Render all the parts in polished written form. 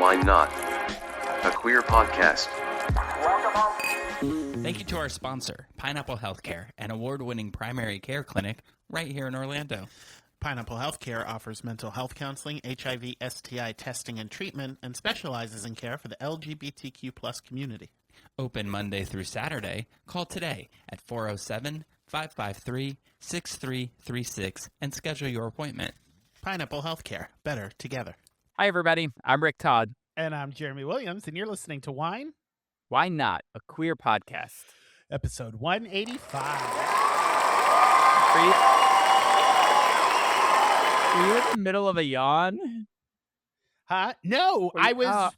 Why Not? A queer podcast. Thank you to our sponsor, Pineapple Healthcare, an award-winning primary care clinic right here in Orlando. Pineapple Healthcare offers mental health counseling, HIV, STI testing and treatment, and specializes in care for the LGBTQ plus community. Open Monday through Saturday. Call today at 407-553-6336 and schedule your appointment. Pineapple Healthcare. Better together. Hi, everybody. I'm Rick Todd. And I'm Jeremy Williams, and you're listening to Wine, Why Not? A queer podcast. episode 185. Were you in the middle of a yawn? Huh? No, I was...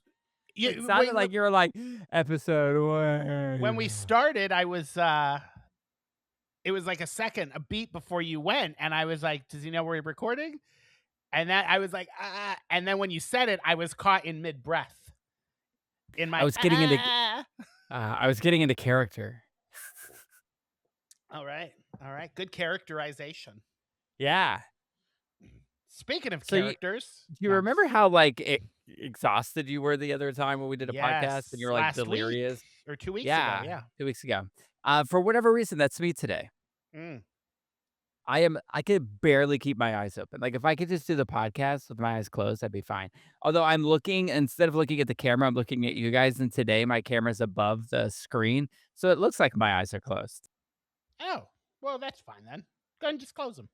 It sounded like you were like, episode 1. When we started, I was... it was like a beat before you went, and I was like, does he know we're recording? And that I was like, and then when you said it, I was caught in mid-breath. I was getting into character. All right. Good characterization. Yeah. Speaking of So characters, Do you remember how exhausted you were the other time when we did a podcast and you were like last delirious? week, or 2 weeks Yeah, ago? Yeah. 2 weeks ago. For whatever reason, that's me today. Mm. I could barely keep my eyes open. Like if I could just do the podcast with my eyes closed, I'd be fine. Although instead of looking at the camera, I'm looking at you guys, and today my camera's above the screen, so it looks like my eyes are closed. Oh, well, that's fine then. Go ahead and just close them.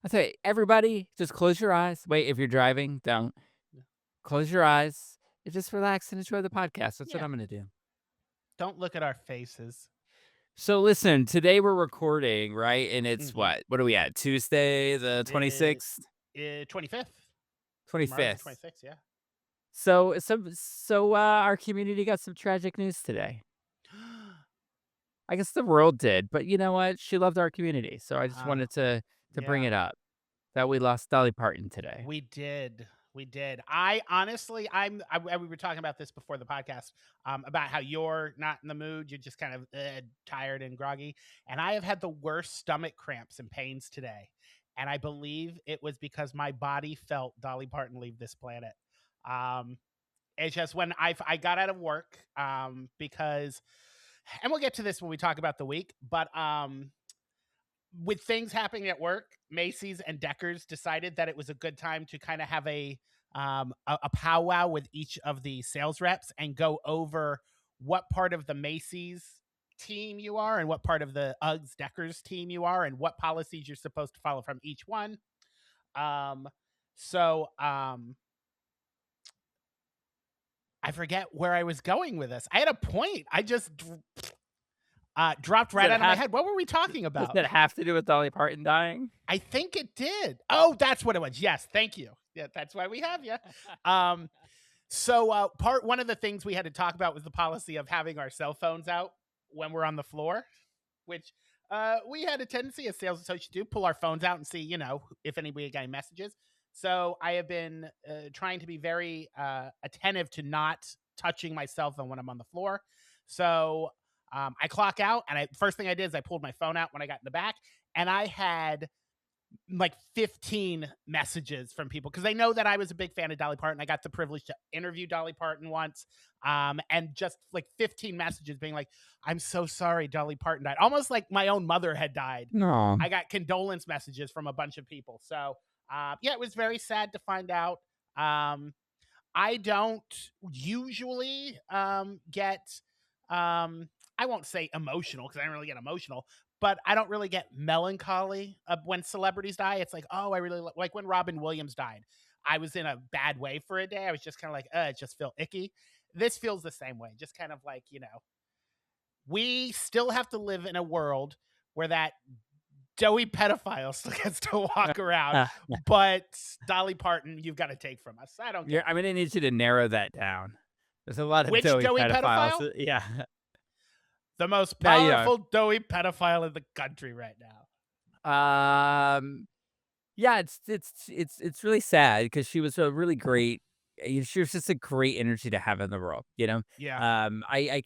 I say, everybody, just close your eyes. Wait, if you're driving, don't. Close your eyes and just relax and enjoy the podcast. That's what I'm going to do. Don't look at our faces. So listen, today we're recording, right? And it's what? What are we at? Tuesday, the 26th? 25th. 25th. 26th, yeah. So our community got some tragic news today. I guess the world did, but you know what? She loved our community, so I just wanted to bring it up that we lost Dolly Parton today. We did. I honestly, we were talking about this before the podcast, about how you're not in the mood. You're just kind of tired and groggy. And I have had the worst stomach cramps and pains today. And I believe it was because my body felt Dolly Parton leave this planet. It's just when I got out of work, because, and we'll get to this when we talk about the week, but with things happening at work, Macy's and Deckers decided that it was a good time to kind of have a powwow with each of the sales reps and go over what part of the Macy's team you are and what part of the Uggs Deckers team you are and what policies you're supposed to follow from each one. I forget where I was going with this. I had a point. I just dropped right out of my head. What were we talking about? Does that have to do with Dolly Parton dying? I think it did. Oh, that's what it was. Yes, thank you. Yeah, that's why we have you. One of the things we had to talk about was the policy of having our cell phones out when we're on the floor, which we had a tendency as sales associates to pull our phones out and see, if anybody got any messages. So I have been trying to be very attentive to not touching my cell phone when I'm on the floor. So I clock out, and first thing I did is I pulled my phone out when I got in the back, and I had like 15 messages from people because they know that I was a big fan of Dolly Parton. I got the privilege to interview Dolly Parton once, and just like 15 messages being like, I'm so sorry Dolly Parton died. Almost like my own mother had died. No. I got condolence messages from a bunch of people. So it was very sad to find out. I don't usually get... I won't say emotional because I don't really get emotional, but I don't really get melancholy when celebrities die. It's like, oh, I really like when Robin Williams died. I was in a bad way for a day. I was just kind of like, it just felt icky. This feels the same way. Just kind of like, we still have to live in a world where that doughy pedophile still gets to walk around, but Dolly Parton, you've got to take from us. I don't care. I'm going to need you to narrow that down. There's a lot of doughy pedophiles. Pedophile? Yeah. The most powerful doughy pedophile in the country right now. Yeah, it's really sad because she was a really great. She was just a great energy to have in the world. Yeah. I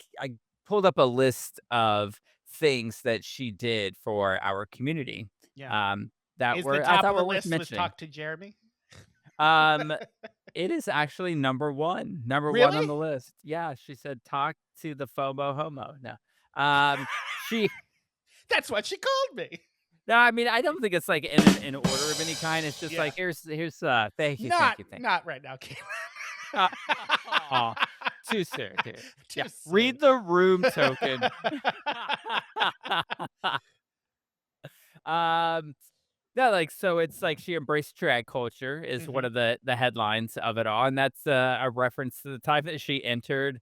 pulled up a list of things that she did for our community. Yeah. That Is were the top I thought of the were worth list was mentioning. talk to Jeremy? It is actually number 1 on Really? the list. Yeah, she said, "Talk to the FOMO homo." No. She That's what she called me. No, I mean, I don't think it's, like, in order of any kind. It's just Yeah. like, thank you, Not thank you, thank you. not right now, Caitlin. Uh, aw, too soon, dude. Yeah, Too soon. read the room token. Um, no, like, so it's like she embraced drag culture is one Mhm. of the headlines of it all, and that's, a reference to the time that she entered,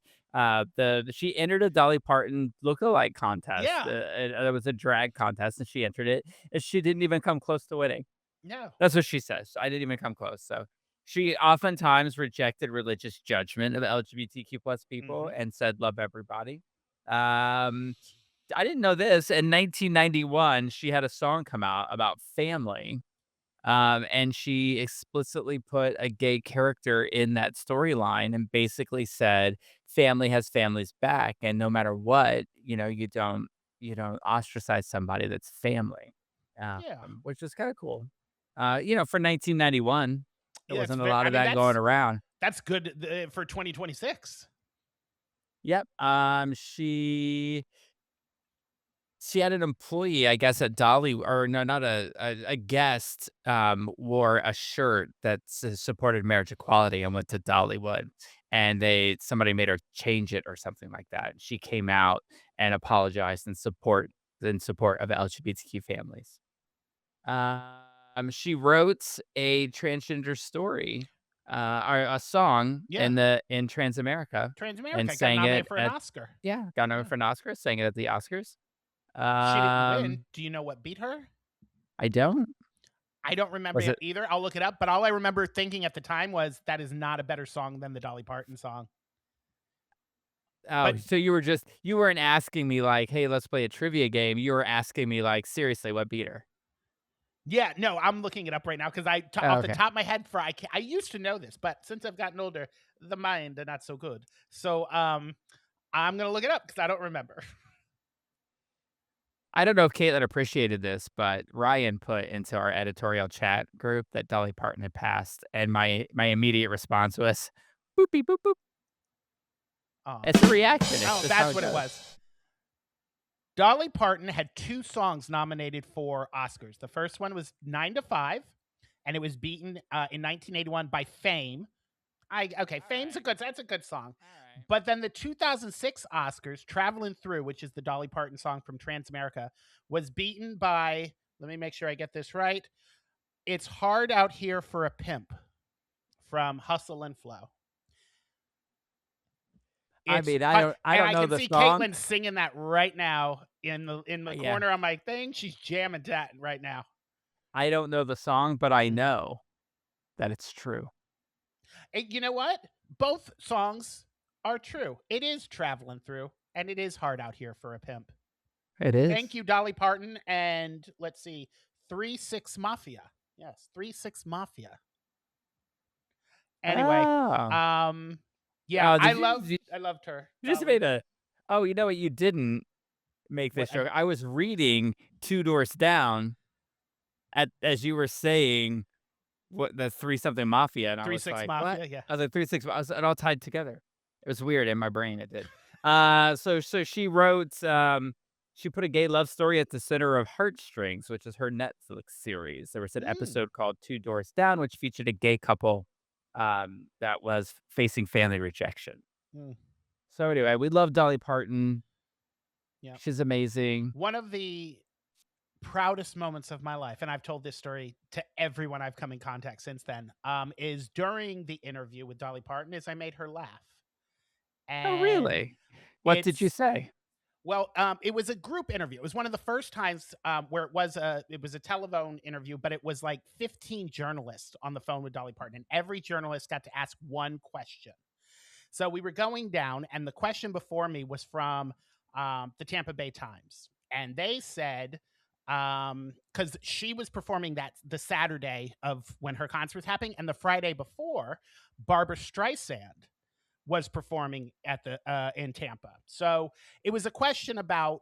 she entered a Dolly Parton lookalike contest, Yeah. it was a drag contest, and she entered it, and she didn't even come close to winning. No. That's what she says. I didn't even come close. So she oftentimes rejected religious judgment of LGBTQ plus people Mhm. and said, love everybody. I didn't know this. In 1991, she had a song come out about family. And she explicitly put a gay character in that storyline and basically said, family has family's back. And no matter what, you don't ostracize somebody that's family, Yeah. which is kind of cool. For 1991, there Yeah, it's wasn't a very lot I of mean, that going around. that's good, for 2026. Yep. She had an employee, I guess, at Dolly, or no, not a guest, wore a shirt that supported marriage equality and went to Dollywood, and somebody made her change it or something like that. She came out and apologized in support of LGBTQ families. She wrote a transgender story, or a song Yeah. in Transamerica and Transamerica got sang it nominated for an at Oscar. got nominated Yeah. for an Oscar, sang it at the Oscars. She didn't win. Um, Do you know what beat her? I don't. I don't remember Was it it either. I'll look it up, but all I remember thinking at the time was that is not a better song than the Dolly Parton song. Oh, But so you weren't asking me like, "Hey, let's play a trivia game." You were asking me like, "Seriously, what beat her?" yeah, no, I'm looking it up right now because Oh, off the okay. top of my head, I used to know this, but since I've gotten older, the mind are not so good. So I'm gonna look it up because I don't remember. I don't know if Caitlin appreciated this, but Ryan put into our editorial chat group that Dolly Parton had passed, and my immediate response was, "Boop beep boop boop." Oh, It's a reaction. It's oh, just how that's it what it goes. was. Dolly Parton had 2 songs nominated for Oscars. The first one was 9 to 5, and it was beaten in 1981 by Fame. Fame's that's a good song. But then the 2006 Oscars, Traveling Through, which is the Dolly Parton song from Transamerica, was beaten by, let me make sure I get this right. It's Hard Out Here for a Pimp from Hustle and Flow. I It's mean, I and don't I know can the see song. Caitlin singing that right now in the Yeah, corner on my thing. She's jamming that right now. I don't know the song, but I Mhm. know that it's true. And you know what? Both songs are true. It is Traveling Through, and it is Hard Out Here for a Pimp. It is. Thank you, Dolly Parton, and let's see, 3-6 Mafia. Yes, 3-6 Mafia. Anyway, Oh. yeah, Oh, I loved her, you just Dolly. made a oh, you know what? You didn't make What this joke. I was reading Two Doors Down as you were saying what the three something mafia, and I was 3-6 like, "What?" Mafia, yeah. I was like, 3 6 it all tied together. It was weird in my brain, it did. So she put a gay love story at the center of Heartstrings, which is her Netflix series. There was an Mm, episode called Two Doors Down, which featured a gay couple, that was facing family rejection. mm, So anyway, we love Dolly Parton. yeah. She's amazing. One of the proudest moments of my life, and I've told this story to everyone I've come in contact since then, is during the interview with Dolly Parton, is I made her laugh. Oh, And really? What did you it's say? well, it was a group interview. It was one of the first times where it was a telephone interview, but it was like 15 journalists on the phone with Dolly Parton, and every journalist got to ask one question. So we were going down, and the question before me was from the Tampa Bay Times, and they said because she was performing that the Saturday of when her concert was happening, and the Friday before, Barbara Streisand was performing at the in Tampa. So it was a question about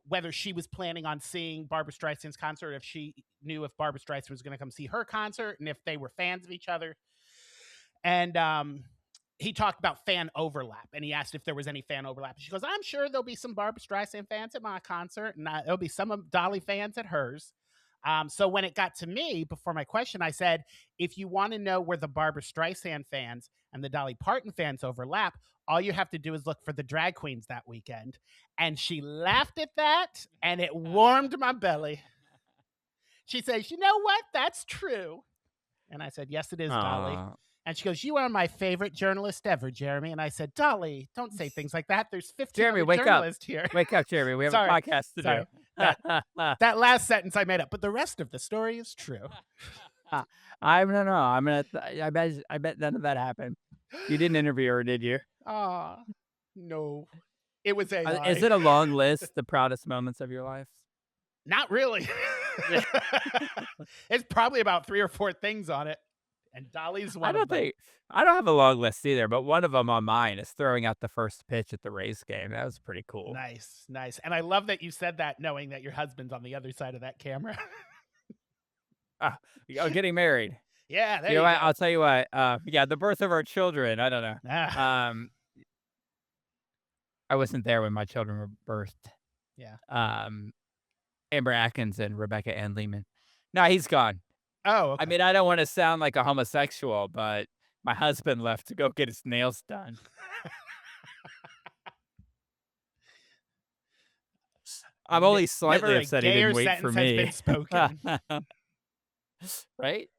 whether she was planning on seeing Barbara Streisand's concert, if she knew if Barbara Streisand was going to come see her concert, and if they were fans of each other. And he talked about fan overlap, and he asked if there was any fan overlap. She goes, "I'm sure there'll be some Barbra Streisand fans at my concert, and there'll be some of Dolly fans at hers." So when it got to me before my question, I said, "If you want to know where the Barbra Streisand fans and the Dolly Parton fans overlap, all you have to do is look for the drag queens that weekend." And she laughed at that, and it warmed my belly. She says, "You know what? That's true." And I said, "Yes, it is, Dolly." Aw. And she goes, "You are my favorite journalist ever, Jeremy." And I said, "Dolly, don't say things like that. There's 15 Jeremy, other wake up. journalists here." Wake up, Jeremy. We have Sorry, a podcast to sorry. do. That last sentence I made up, but the rest of the story is true. I don't know. I bet none of that happened. You didn't interview her, did you? Ah, no, it was AI. Is it a long list, the proudest moments of your life? Not really. It's probably about 3 or 4 things on it, and Dolly's one of them. I don't have a long list either, but one of them on mine is throwing out the first pitch at the Rays game. That was pretty cool. Nice, nice. And I love that you said that knowing that your husband's on the other side of that camera. Getting married. Yeah, there You you know what? go. I'll tell you what. Yeah, the birth of our children. I don't know. Ah, I wasn't there when my children were birthed. yeah. Amber Atkins and Rebecca Ann Lehman. No, he's gone. Oh, okay. I mean, I don't want to sound like a homosexual, but my husband left to go get his nails done. I'm only slightly Never a upset he gayer didn't wait for sentence has me. been spoken. Right?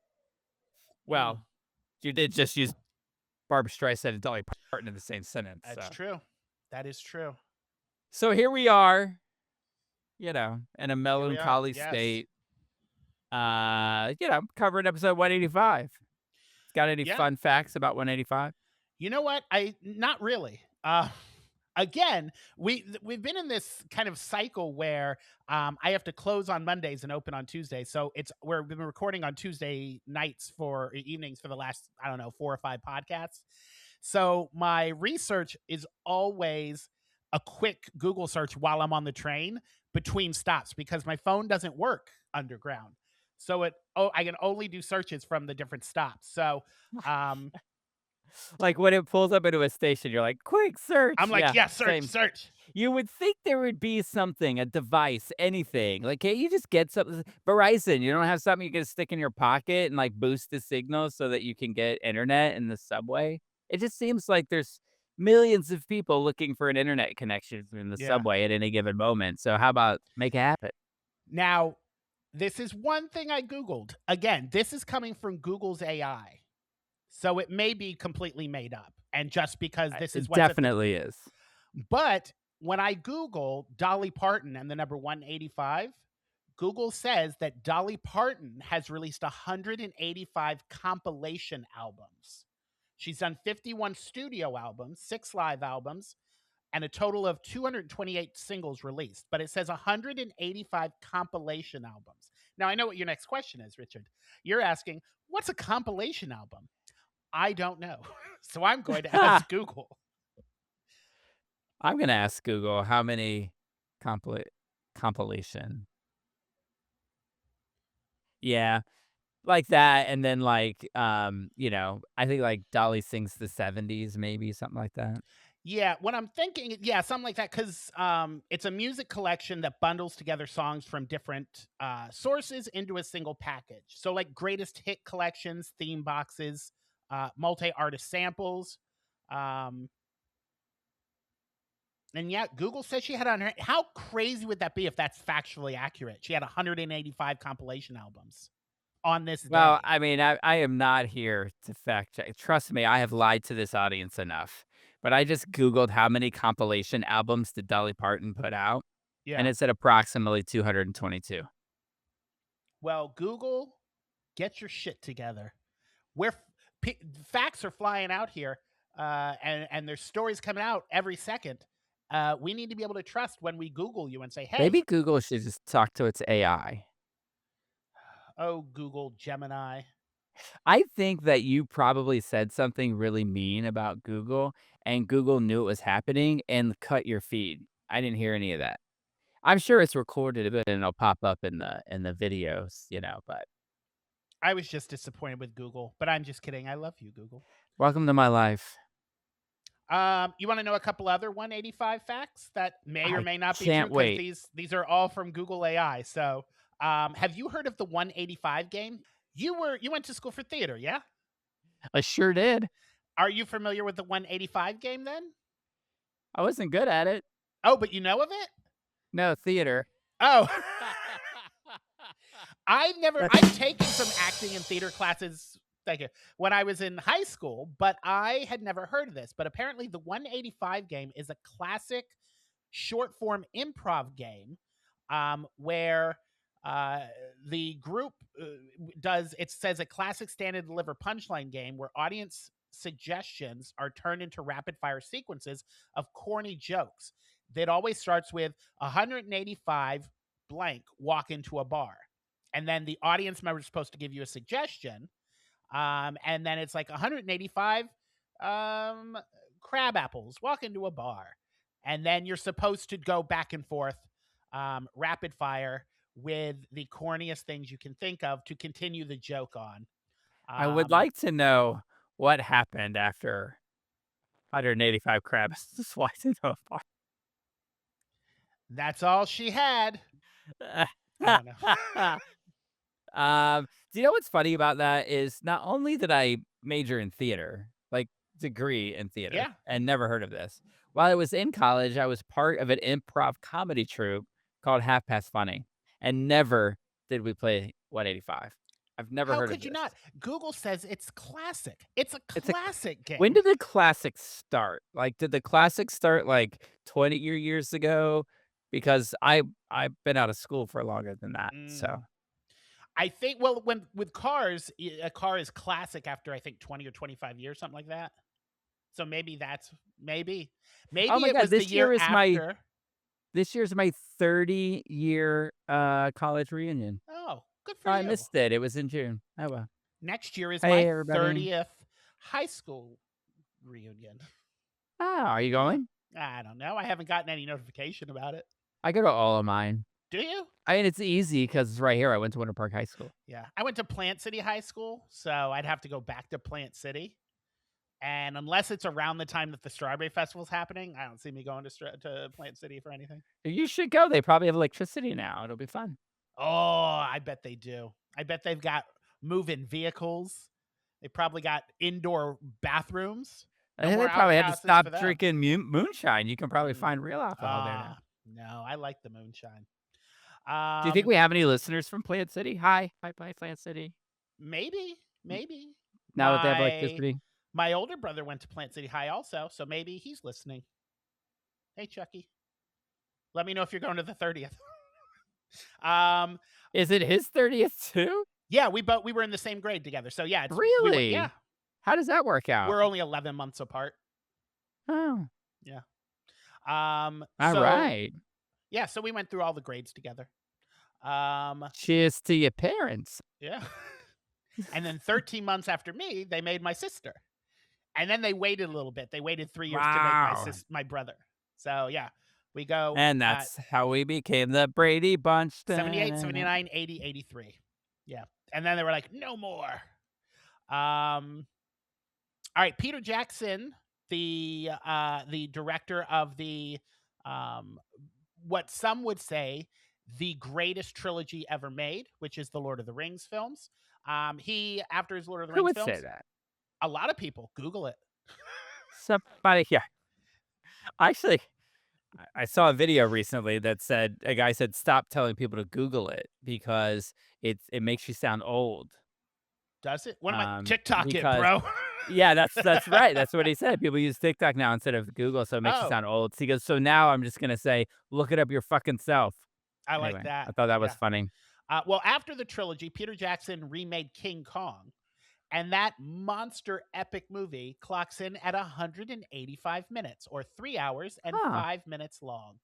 Well, you did just use Barbra Streisand and Dolly Parton in the same sentence. That's so. true. That is true. So here we are, in a Here we are. melancholy Yes. state. Covering episode 185. Got any Yeah. fun facts about 185? You know what? Not really. Again, we've been in this kind of cycle where I have to close on Mondays and open on Tuesdays. So we've been recording on Tuesday nights for evenings for the last, I don't know, 4 or 5 podcasts. So my research is always a quick Google search while I'm on the train between stops because my phone doesn't work underground. So I can only do searches from the different stops. So Like when it pulls up into a station, you're like, quick search. I'm like, yeah, search, same. search. You would think there would be something, a device, anything. Like, can't you just get something? Verizon, you don't have something you can stick in your pocket and like boost the signal so that you can get internet in the subway? It just seems like there's millions of people looking for an internet connection in the Yeah. subway at any given moment. So how about make it happen? Now, this is one thing I Googled. Again, this is coming from Google's AI. So it may be completely made up. And just because this is It what's at the- definitely is. But when I Google Dolly Parton and the number 185, Google says that Dolly Parton has released 185 compilation albums. She's done 51 studio albums, 6 live albums, and a total of 228 singles released. But it says 185 compilation albums. Now, I know what your next question is, Richard. You're asking, what's a compilation album? I don't know. So I'm going to ask Google. I'm going to ask Google how many compilation. Yeah, like that. And then I think like Dolly sings the 70s, maybe something like that. Yeah, what I'm thinking, something like that, because it's a music collection that bundles together songs from different sources into a single package. So like greatest hit collections, theme boxes, multi-artist samples. And yeah, Google says she had on her. How crazy would that be if that's factually accurate? She had 185 compilation albums on this Well, day. I mean, I am not here to fact check. Trust me, I have lied to this audience enough. But I just Googled how many compilation albums did Dolly Parton put out, and it said approximately 222. Well, Google, get your shit together. Facts are flying out here, and there's stories coming out every second. We need to be able to trust when we Google you and say, hey. Maybe Google should just talk to its AI. Oh, Google Gemini. I think that you probably said something really mean about Google, and Google knew it was happening and cut your feed. I didn't hear any of that. I'm sure it's recorded a bit and it'll pop up in the videos, but I was just disappointed with Google, but I'm just kidding. I love you, Google. Welcome to my life. You want to know a couple other 185 facts that may or I may not be true? can't Because wait. these are all from Google AI. So, have you heard of the 185 game? You went to school for theater, yeah? I sure did. Are you familiar with the 185 game then? I wasn't good at it. Oh, but you know of it? No, theater. Oh. I've taken some acting and theater classes, thank you, when I was in high school, but I had never heard of this. But apparently the 185 game is a classic short form improv game, where the group it says a classic stand and deliver punchline game where audience suggestions are turned into rapid fire sequences of corny jokes that always starts with 185 blank walk into a bar, and then the audience member is supposed to give you a suggestion, and then it's like 185 crab apples walk into a bar, and then you're supposed to go back and forth, rapid fire with the corniest things you can think of to continue the joke on. I would like to know what happened after 185 crabs sliced into a bar. That's all she had. I don't know. Do you know what's funny about that is not only did I major in theater, like degree in theater, Yeah. and never heard of this. While I was in college, I was part of an improv comedy troupe called Half Past Funny, and never did we play 185. I've never How heard of could you this. not? Google says it's classic. It's a It's a classic game. When did the classics start? Like, did the classics start like 20 years ago? Because I've been out of school for longer than that. So I think, well, when with cars, a car is classic after I think 20 or 25 years, something like that. So maybe oh my it god, was the year after. this year's my 30-year college reunion. Oh, good for Oh, I you. missed it. It was in June. Oh well. Next year is Hey my everybody. 30th high school reunion. Oh, are you going? I don't know. I haven't gotten any notification about it. I go to all of mine. Do you? I mean, it's easy because it's right here. I went to Winter Park High School. Yeah. I went to Plant City High School, so I'd have to go back to Plant City. And unless it's around the time that the Strawberry Festival's happening, I don't see me going to Plant City for anything. You should go. They probably have electricity now. It'll be fun. Oh, I bet they do. I bet they've got move-in vehicles. They probably got indoor bathrooms. No They more probably had to outhouses for stop them. drinking moonshine. You can probably find real alcohol there now. No, I like the moonshine. Do you think we have any listeners from Plant City? Hi, Plant City. Maybe. Now that they have electricity. My older brother went to Plant City High also, so maybe he's listening. Hey, Chucky. Let me know if you're going to the 30th. Is it his 30th too? Yeah, we were in the same grade together. So yeah, Really? yeah. How does that work out? We're only 11 months apart. Oh. Yeah. All right. Yeah, so we went through all the grades together. Cheers to your parents. Yeah. And then 13 months after me, they made my sister. And then they waited a little bit. They waited 3 years to make my brother. So yeah, we go. And that's how we became the Brady Bunch. 78, 79, 80, 83. Yeah. And then they were like, no more. All right, Peter Jackson, the director of the what some would say the greatest trilogy ever made, which is the Lord of the Rings films. He, after his Lord of the Rings films, Who would say that? a lot of people. Google it. Somebody here. Actually, I saw a video recently that said a guy said stop telling people to Google it because it makes you sound old. Does it? What am I? TikTok it, bro. Yeah, that's right. That's what he said. People use TikTok now instead of Google, so it makes you sound old. So he goes, so now I'm just gonna say, look it up your fucking self. I like that. I thought that was funny. Well, after the trilogy, Peter Jackson remade King Kong, and that monster epic movie clocks in at 185 minutes, or 3 hours and 5 minutes long.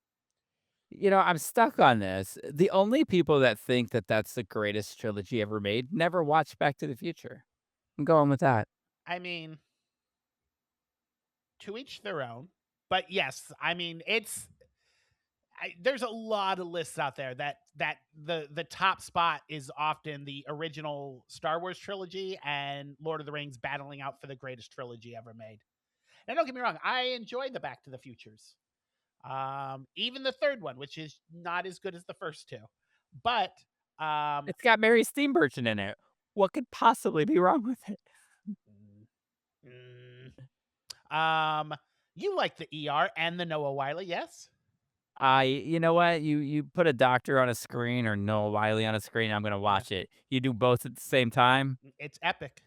You know, I'm stuck on this. The only people that think that that's the greatest trilogy ever made never watched Back to the Future. I'm going with that. I mean, to each their own. But yes, I mean, there's a lot of lists out there that the top spot is often the original Star Wars trilogy and Lord of the Rings battling out for the greatest trilogy ever made. And don't get me wrong, I enjoy the Back to the Futures. Even the third one, which is not as good as the first two. But It's got Mary Steenburgen in it. What could possibly be wrong with it? you like the ER and the Noah Wyle, yes? You know what? You put a doctor on a screen or Noah Wiley on a screen, I'm gonna watch it. You do both at the same time. It's epic.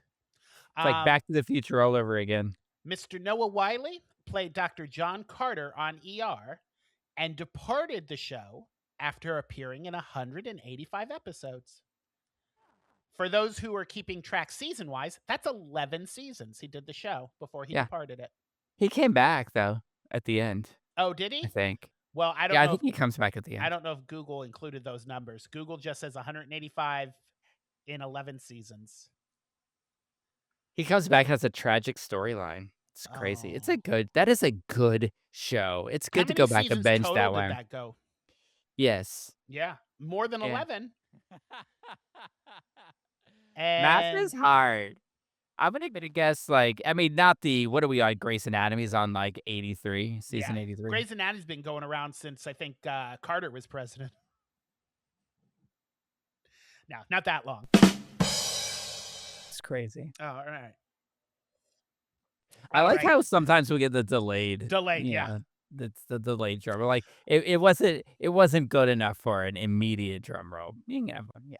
It's like Back to the Future all over again. Mr. Noah Wiley played Dr. John Carter on ER and departed the show after appearing in 185 episodes. For those who are keeping track season-wise, that's 11 seasons he did the show before he departed it. He came back though at the end. Oh, did he? I think. Well, I don't Yeah, know. I think he comes back at the end. I don't know if Google included those numbers. Google just says 185 in 11 seasons. He comes back and has a tragic storyline. It's crazy. It's that is a good show. It's good to go back and binge that one. Did that go? Yes. Yeah, more than 11. Math is hard. I'm gonna guess not the what are we on? Grey's Anatomy's on 83, season 83. Grey's Anatomy's been going around since I think Carter was president. No, not that long. It's crazy. Oh, all right. I like how sometimes we get the delayed. Yeah. It's the delayed drum roll. It wasn't good enough for an immediate drum roll. You can have one, yeah.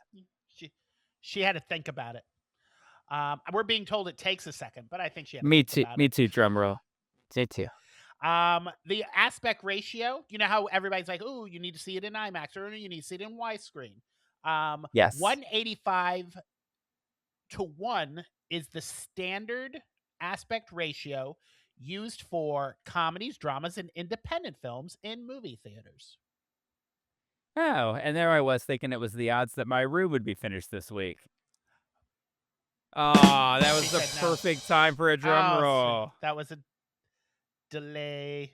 She had to think about it. We're being told it takes a second, but I think she had to Me think too. about Me it. too. Drum roll. Me too. The aspect ratio. You know how everybody's like, "Oh, you need to see it in IMAX or you need to see it in widescreen." Yes. 185 to 1 is the standard aspect ratio used for comedies, dramas, and independent films in movie theaters. Oh, and there I was thinking it was the odds that my room would be finished this week. Oh, that was the perfect time for a drum roll. That was a delay.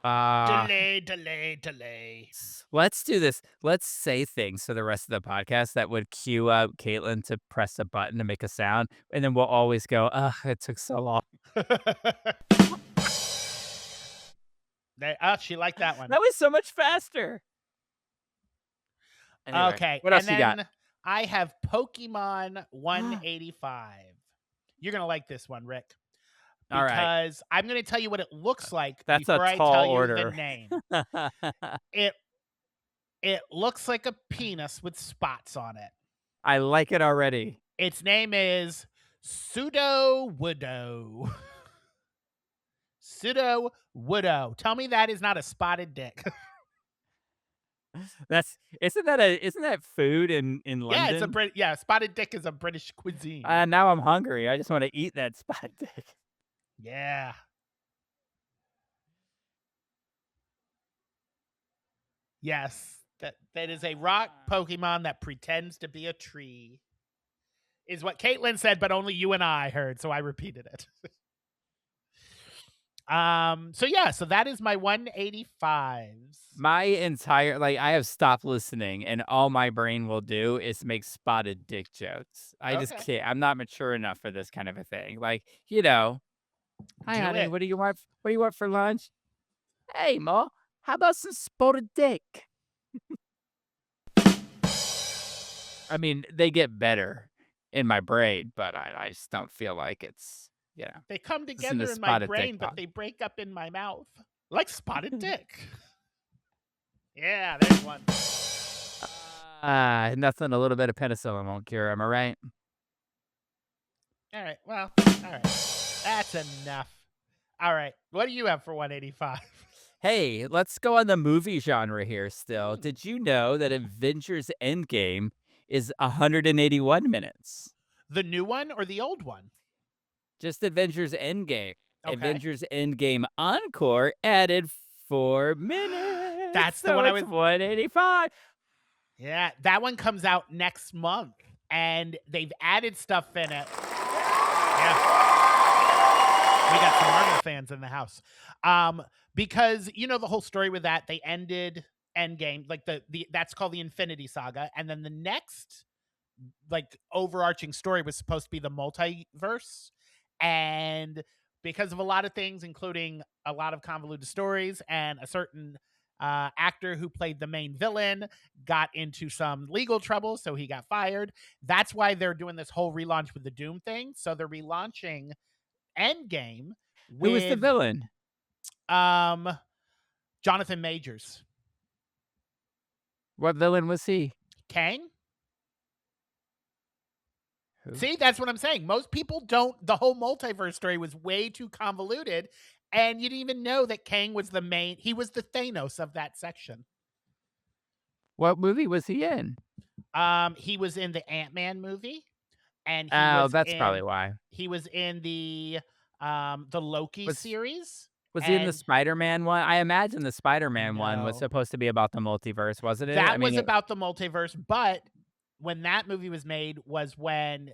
Delay. Let's do this. Let's say things for the rest of the podcast that would cue up Caitlin to press a button to make a sound, and then we'll always go, "Ugh, it took so long." She liked that one. That was so much faster. Anyway, okay, what else and you then got? I have Pokemon 185. You're gonna like this one, Rick. All right. Because I'm going to tell you what it looks like That's before a I tall tell order. you the name. It looks like a penis with spots on it. I like it already. Its name is Pseudo-Woodo. Pseudo-Woodo. Tell me that is not a spotted dick. Isn't that food in London? Yeah, spotted dick is a British cuisine. Now I'm hungry. I just want to eat that spotted dick. Yeah. Yes, that is a rock Pokemon that pretends to be a tree. Is what Caitlin said, but only you and I heard, so I repeated it. So that is my 185s. My entire I have stopped listening, and all my brain will do is make spotted dick jokes. I just can't. I'm not mature enough for this kind of a thing. Hi, honey. What do you want? What do you want for lunch? Hey, Ma. How about some spotted dick? I mean, they get better in my brain, but I just don't feel like it's. They come together in my brain, but they break up in my mouth. Like spotted dick. Yeah, there's one. Nothing a little bit of penicillin won't cure, am I right? All right, well, all right. That's enough. All right, what do you have for 185? Hey, let's go on the movie genre here still. Did you know that Avengers Endgame is 181 minutes? The new one or the old one? Just Avengers Endgame. Okay. Avengers Endgame Encore added 4 minutes. That's the one I was 185. Yeah, that one comes out next month, and they've added stuff in it. Yeah. We got some Marvel fans in the house. Because you know the whole story with that, they ended Endgame, like the that's called the Infinity Saga, and then the next like overarching story was supposed to be the multiverse. And because of a lot of things, including a lot of convoluted stories and a certain actor who played the main villain got into some legal trouble, so he got fired. That's why they're doing this whole relaunch with the Doom thing. So they're relaunching Endgame Who was the with villain? Jonathan Majors. What villain was he? Kang? Who? See, that's what I'm saying. Most people don't. The whole multiverse story was way too convoluted, and you didn't even know that Kang was the main. He was the Thanos of that section. What movie was he in? He was in the Ant-Man movie, and Oh, that's probably why. he was in the Loki Was series. Was he in the And Spider-Man one? I imagine the Spider-Man one was no, supposed to be about the multiverse, wasn't it? I that mean, was about the multiverse, but when that movie was made was when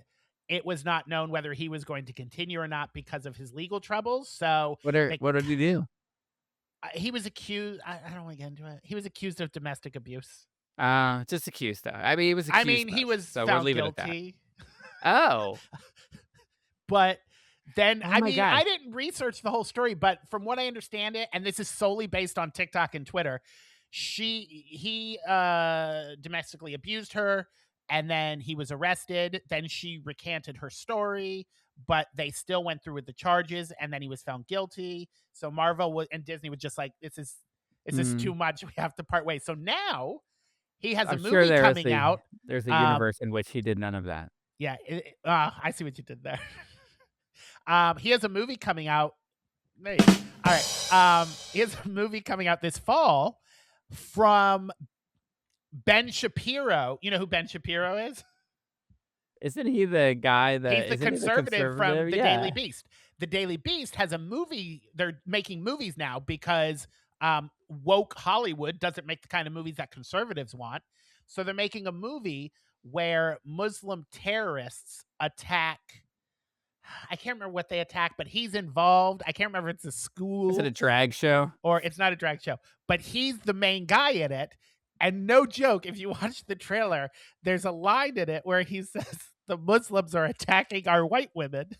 it was not known whether he was going to continue or not because of his legal troubles. So they what did he do? he was accused. I don't want to get into it. He was accused of domestic abuse. Just accused though. I mean, he was I accused. mean, he was so we'll found leave it at that. guilty. Oh, But then, Oh I my mean, God. I didn't research the whole story, but from what I understand it, and this is solely based on TikTok and Twitter, he domestically abused her, and then he was arrested. Then she recanted her story, but they still went through with the charges, and then he was found guilty. So and Disney was just like, this is too much. We have to part ways. So now he has a I'm sure movie coming out. there's a Um, universe in which he did none of that. Yeah, I see what you did there. He has a movie coming out. All right. He has a movie coming out this fall from Ben Shapiro. You know who Ben Shapiro is? Isn't he the guy that He's the isn't he conservative from the Yeah. Daily Beast. The Daily Beast has a movie. They're making movies now because woke Hollywood doesn't make the kind of movies that conservatives want. So they're making a movie where Muslim terrorists attack. I can't remember what they attack, but he's involved. I can't remember if it's a school. Is it a drag show? Or it's not a drag show, but he's the main guy in it. And no joke, if you watch the trailer, there's a line in it where he says the Muslims are attacking our white women.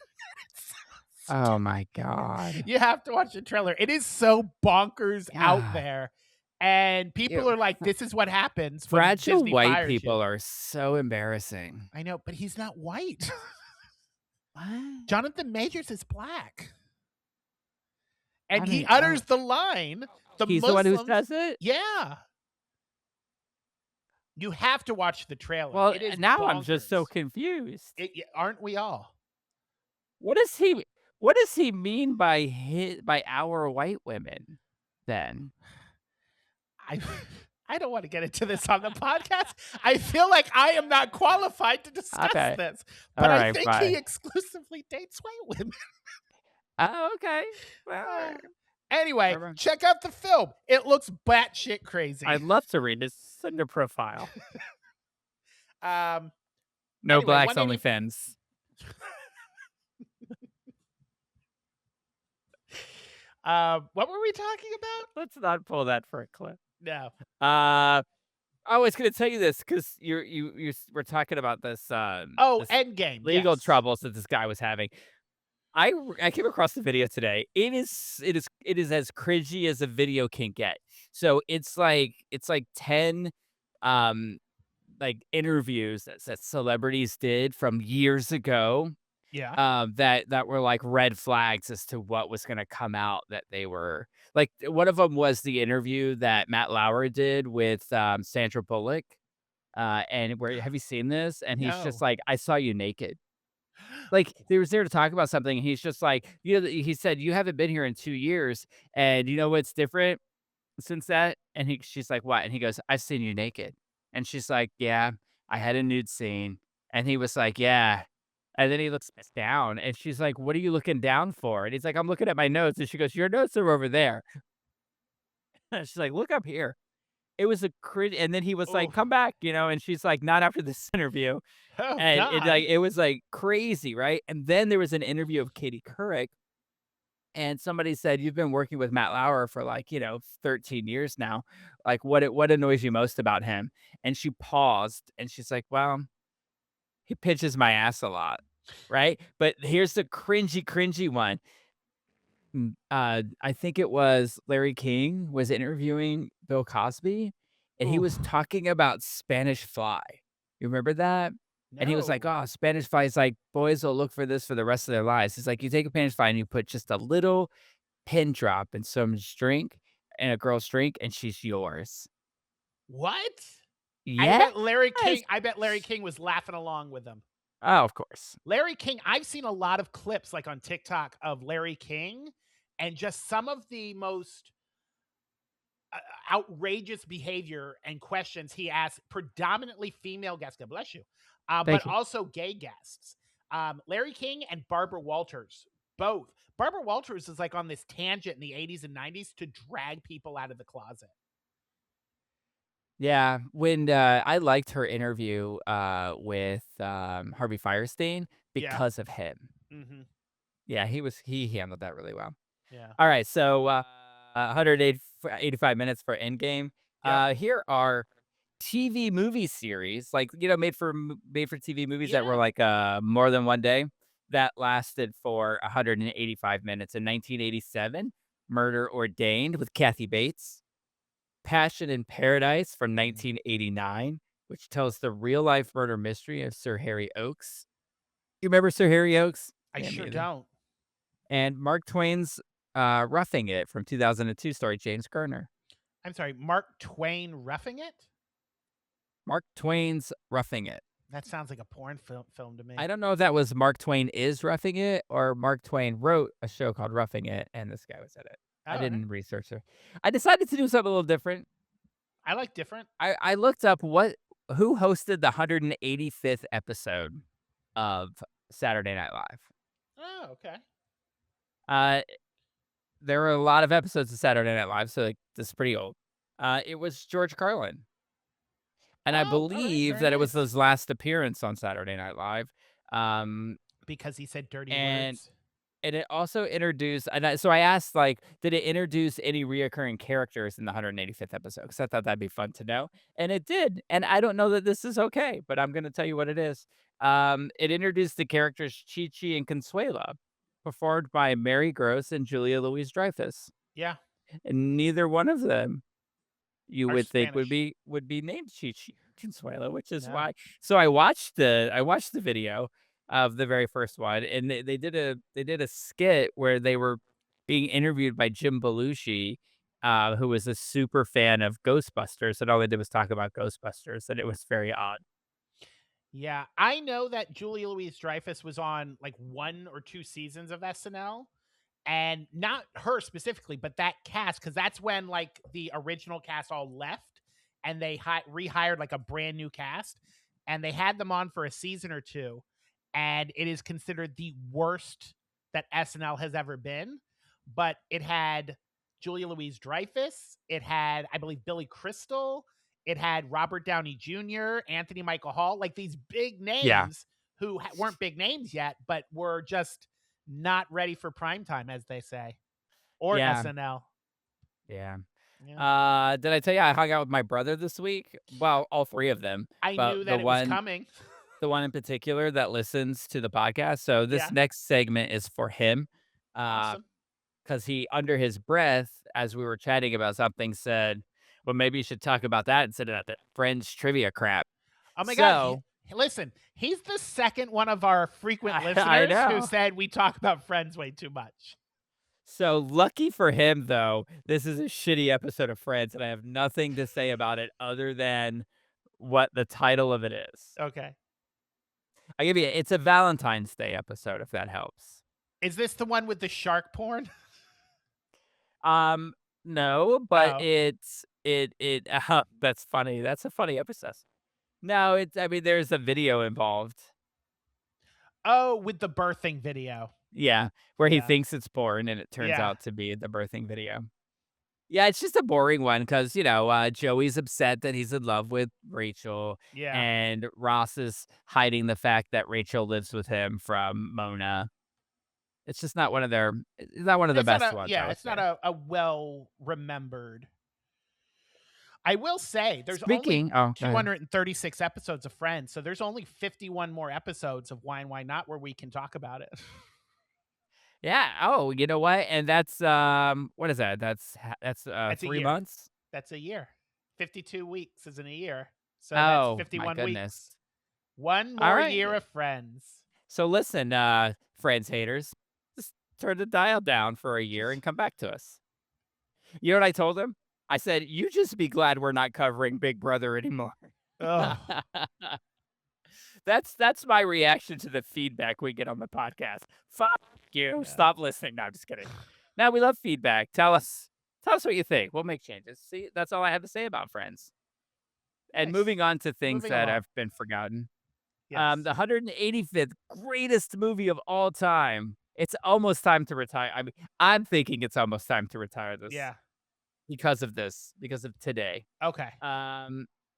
Oh my God. You have to watch the trailer. It is so bonkers out God. there. And people are like, this is what happens when Fragile Disney white fires people you. are so embarrassing. I know, but he's not white. What? Jonathan Majors is black. And I he mean, utters the line. He's Muslims, the one who says it? Yeah. You have to watch the trailer. Well, it is now bonkers. I'm just so confused. Aren't we all? What does he mean by our white women then? I don't want to get into this on the podcast. I feel like I am not qualified to discuss Okay. this. But All I right, think fine. he exclusively dates white women. Oh, okay. Well, Anyway, Whatever. check out the film. It looks batshit crazy. I'd love to read his Cinder profile. No No anyway, blacks, 180 only fins. What were we talking about? Let's not pull that for a clip. No. I was going to tell you this because you were talking about this. This Endgame. legal yes. troubles that this guy was having. I came across the video today. It is as cringy as a video can get. So it's like 10 like interviews that celebrities did from years ago Yeah. that were like red flags as to what was going to come out, that they were like, one of them was the interview that Matt Lauer did with Sandra Bullock. And where, have you seen this? And he's just No. like, I saw you naked. Like, they was there to talk about something. And he's just like, he said, you haven't been here in 2 years. And you know what's different since that? And she's like, what? And he goes, I've seen you naked. And she's like, yeah, I had a nude scene. And he was like, yeah. And then he looks down and she's like, what are you looking down for? And he's like, I'm looking at my notes. And she goes, your notes are over there. And she's like, look up here. It was a crit. And then he was like, Oof. come back, and she's like, not after this interview. Oh, And God. it was like crazy, right? And then there was an interview of Katie Couric And somebody said, "You've been working with Matt Lauer for, like, 13 years now. Like, what annoys you most about him?" And she paused, and she's like, "Well, he pinches my ass a lot." Right? But here's the cringy one. I think it was Larry King was interviewing Bill Cosby, and he was Oof. talking about Spanish fly. You remember that? And he was like, No. "Oh, Spanish fly is like boys will look for this for the rest of their lives." He's like, "You take a Spanish fly and you put just a little pin drop in someone's drink, in a girl's drink, and she's yours." What? Yes. I bet Larry King was laughing along with them. Oh, of course. Larry King, I've seen a lot of clips like on TikTok of Larry King and just some of the most outrageous behavior and questions he asks predominantly female guests. God bless you, but Thank you. also gay guests. Larry King and Barbara Walters, both. Barbara Walters is like on this tangent in the 80s and 90s to drag people out of the closet. Yeah, when, I liked her interview, with, Harvey Firestein Yeah. because of him. Mm-hmm. Yeah, he handled that really well. Yeah. Alright, so, 85 minutes for Endgame. Yep. Here are TV movie series, like, made for TV movies that were, Yeah. like, more than one day, that lasted for 185 minutes. In 1987, Murder Ordained with Kathy Bates. Passion in Paradise from Mhm. 1989, which tells the real-life murder mystery of Sir Harry Oakes. You remember Sir Harry Oakes? I Yeah, me sure either. don't. And Mark Twain's, Roughing It from 2002 starring James Garner. I'm sorry, Mark Twain roughing it? Mark Twain's Roughing It. That sounds like a porn film to I me. don't know if that was Mark Twain is Roughing It or Mark Twain wrote a show called Roughing It, and this guy was in it. I All right. didn't research it. I decided to do something a little different. I like different. I looked up who hosted the 185th episode of Saturday Night Live. Oh, okay. Uh, there were a lot of episodes of Saturday Night Live, so, like, this is pretty old. It was George Carlin, and I Oh, all right. believe Very that it was nice. his last appearance on Saturday Night Live. Um, Because he said dirty and words. and it also introduced so I asked, like, did it introduce any reoccurring characters in the 185th episode? Because I thought that'd be fun to know, and it did, and I don't know that this is okay, but I'm gonna tell you what it is. It introduced the characters Chi Chi and Consuela, performed by Mary Gross and Julia Louis-Dreyfus, Yeah. and neither one of them you Are would think Spanish. would be named Chi-Chi Consuelo, which is No. why so I watched the video of the very first one, and they did a skit where they were being interviewed by Jim Belushi, who was a super fan of Ghostbusters, and all they did was talk about Ghostbusters, and it was very odd. Yeah. I know that Julia Louise Dreyfus was on like 1 or 2 seasons of SNL. And not her specifically, but that cast, because that's when like the original cast all left and they rehired like a brand new cast, and they had them on for a season or two, and it is considered the worst that SNL has ever been. But it had Julia Louise Dreyfus, it had, I believe, Billy Crystal, it had Robert Downey Jr., Anthony Michael Hall, like these big Yeah, names who weren't big names yet, but were just not ready for prime time, as they say, or yeah, SNL. yeah. Yeah. Did I tell you I hung out with my brother this week? Well, all three of them, I but knew that it was coming. the one in particular that listens to the podcast. So this Yeah. next segment is for him. Awesome. Because he, under his breath, as we were chatting about something, said, "Well, maybe you should talk about that instead of that Friends trivia crap." Oh my God. So Listen, he's the second one of our frequent I listeners who know. said we talk about Friends way too much. So lucky for him, though, this is a shitty episode of Friends, and I have nothing to say about it other than what the title of it is. Okay. I give you, it's a Valentine's Day episode, if that helps. Is this the one with the shark porn? Um, no, but Oh. that's funny. That's a funny episode. No, I mean, there's a video involved. Oh, with the birthing video. Yeah, where he Yeah. thinks it's porn and it turns Yeah. out to be the birthing video. Yeah, it's just a boring one because, Joey's upset that he's in love with Rachel, Yeah. and Ross is hiding the fact that Rachel lives with him from Mona. It's just not one of their. It's not one of the It's not best a ones, I yeah, would it's not say. a well remembered. I will say there's only Speaking, oh, go ahead. 236 episodes of Friends, so there's only 51 more episodes of Why and Why Not where we can talk about it. Yeah. Oh, you know what? And that's what is that? That's That's a 3 year. months. That's a year. 52 weeks is in a year. So that's Oh my 51 weeks. goodness. One All more right. year of Friends. So listen, Friends haters, just turn the dial down for a year and come back to us. You know what I told him? I said, "You just be glad we're not covering Big Brother anymore." Oh, That's my reaction to the feedback we get on the podcast. Fuck you. yeah. Stop listening. No, I'm just kidding. Now we love feedback. Tell us what you think. We'll make changes. See, that's all I have to say about Friends. And Nice. moving on to things Moving that along. have been forgotten. Yes. The 185th greatest movie of all time. It's almost time to retire. I mean, I'm thinking it's almost time to retire this Yeah. because of today. Okay.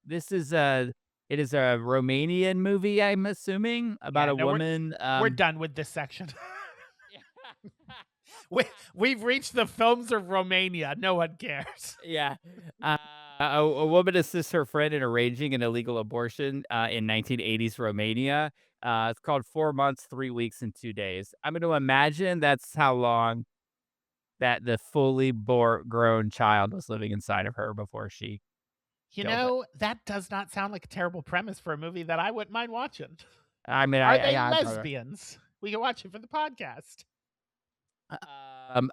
This is it is a Romanian movie, I'm assuming, about Yeah. a No, woman. we're done with this section. We've reached the films of Romania. No one cares. Yeah. A woman assists her friend in arranging an illegal abortion in 1980s Romania. It's called 4 months, 3 weeks, and 2 days. I'm going to imagine that's how long that the fully grown child was living inside of her before she You killed it. know, that does not sound like a terrible premise for a movie that I wouldn't mind watching. I mean, Are they I lesbians? We can watch it for the podcast.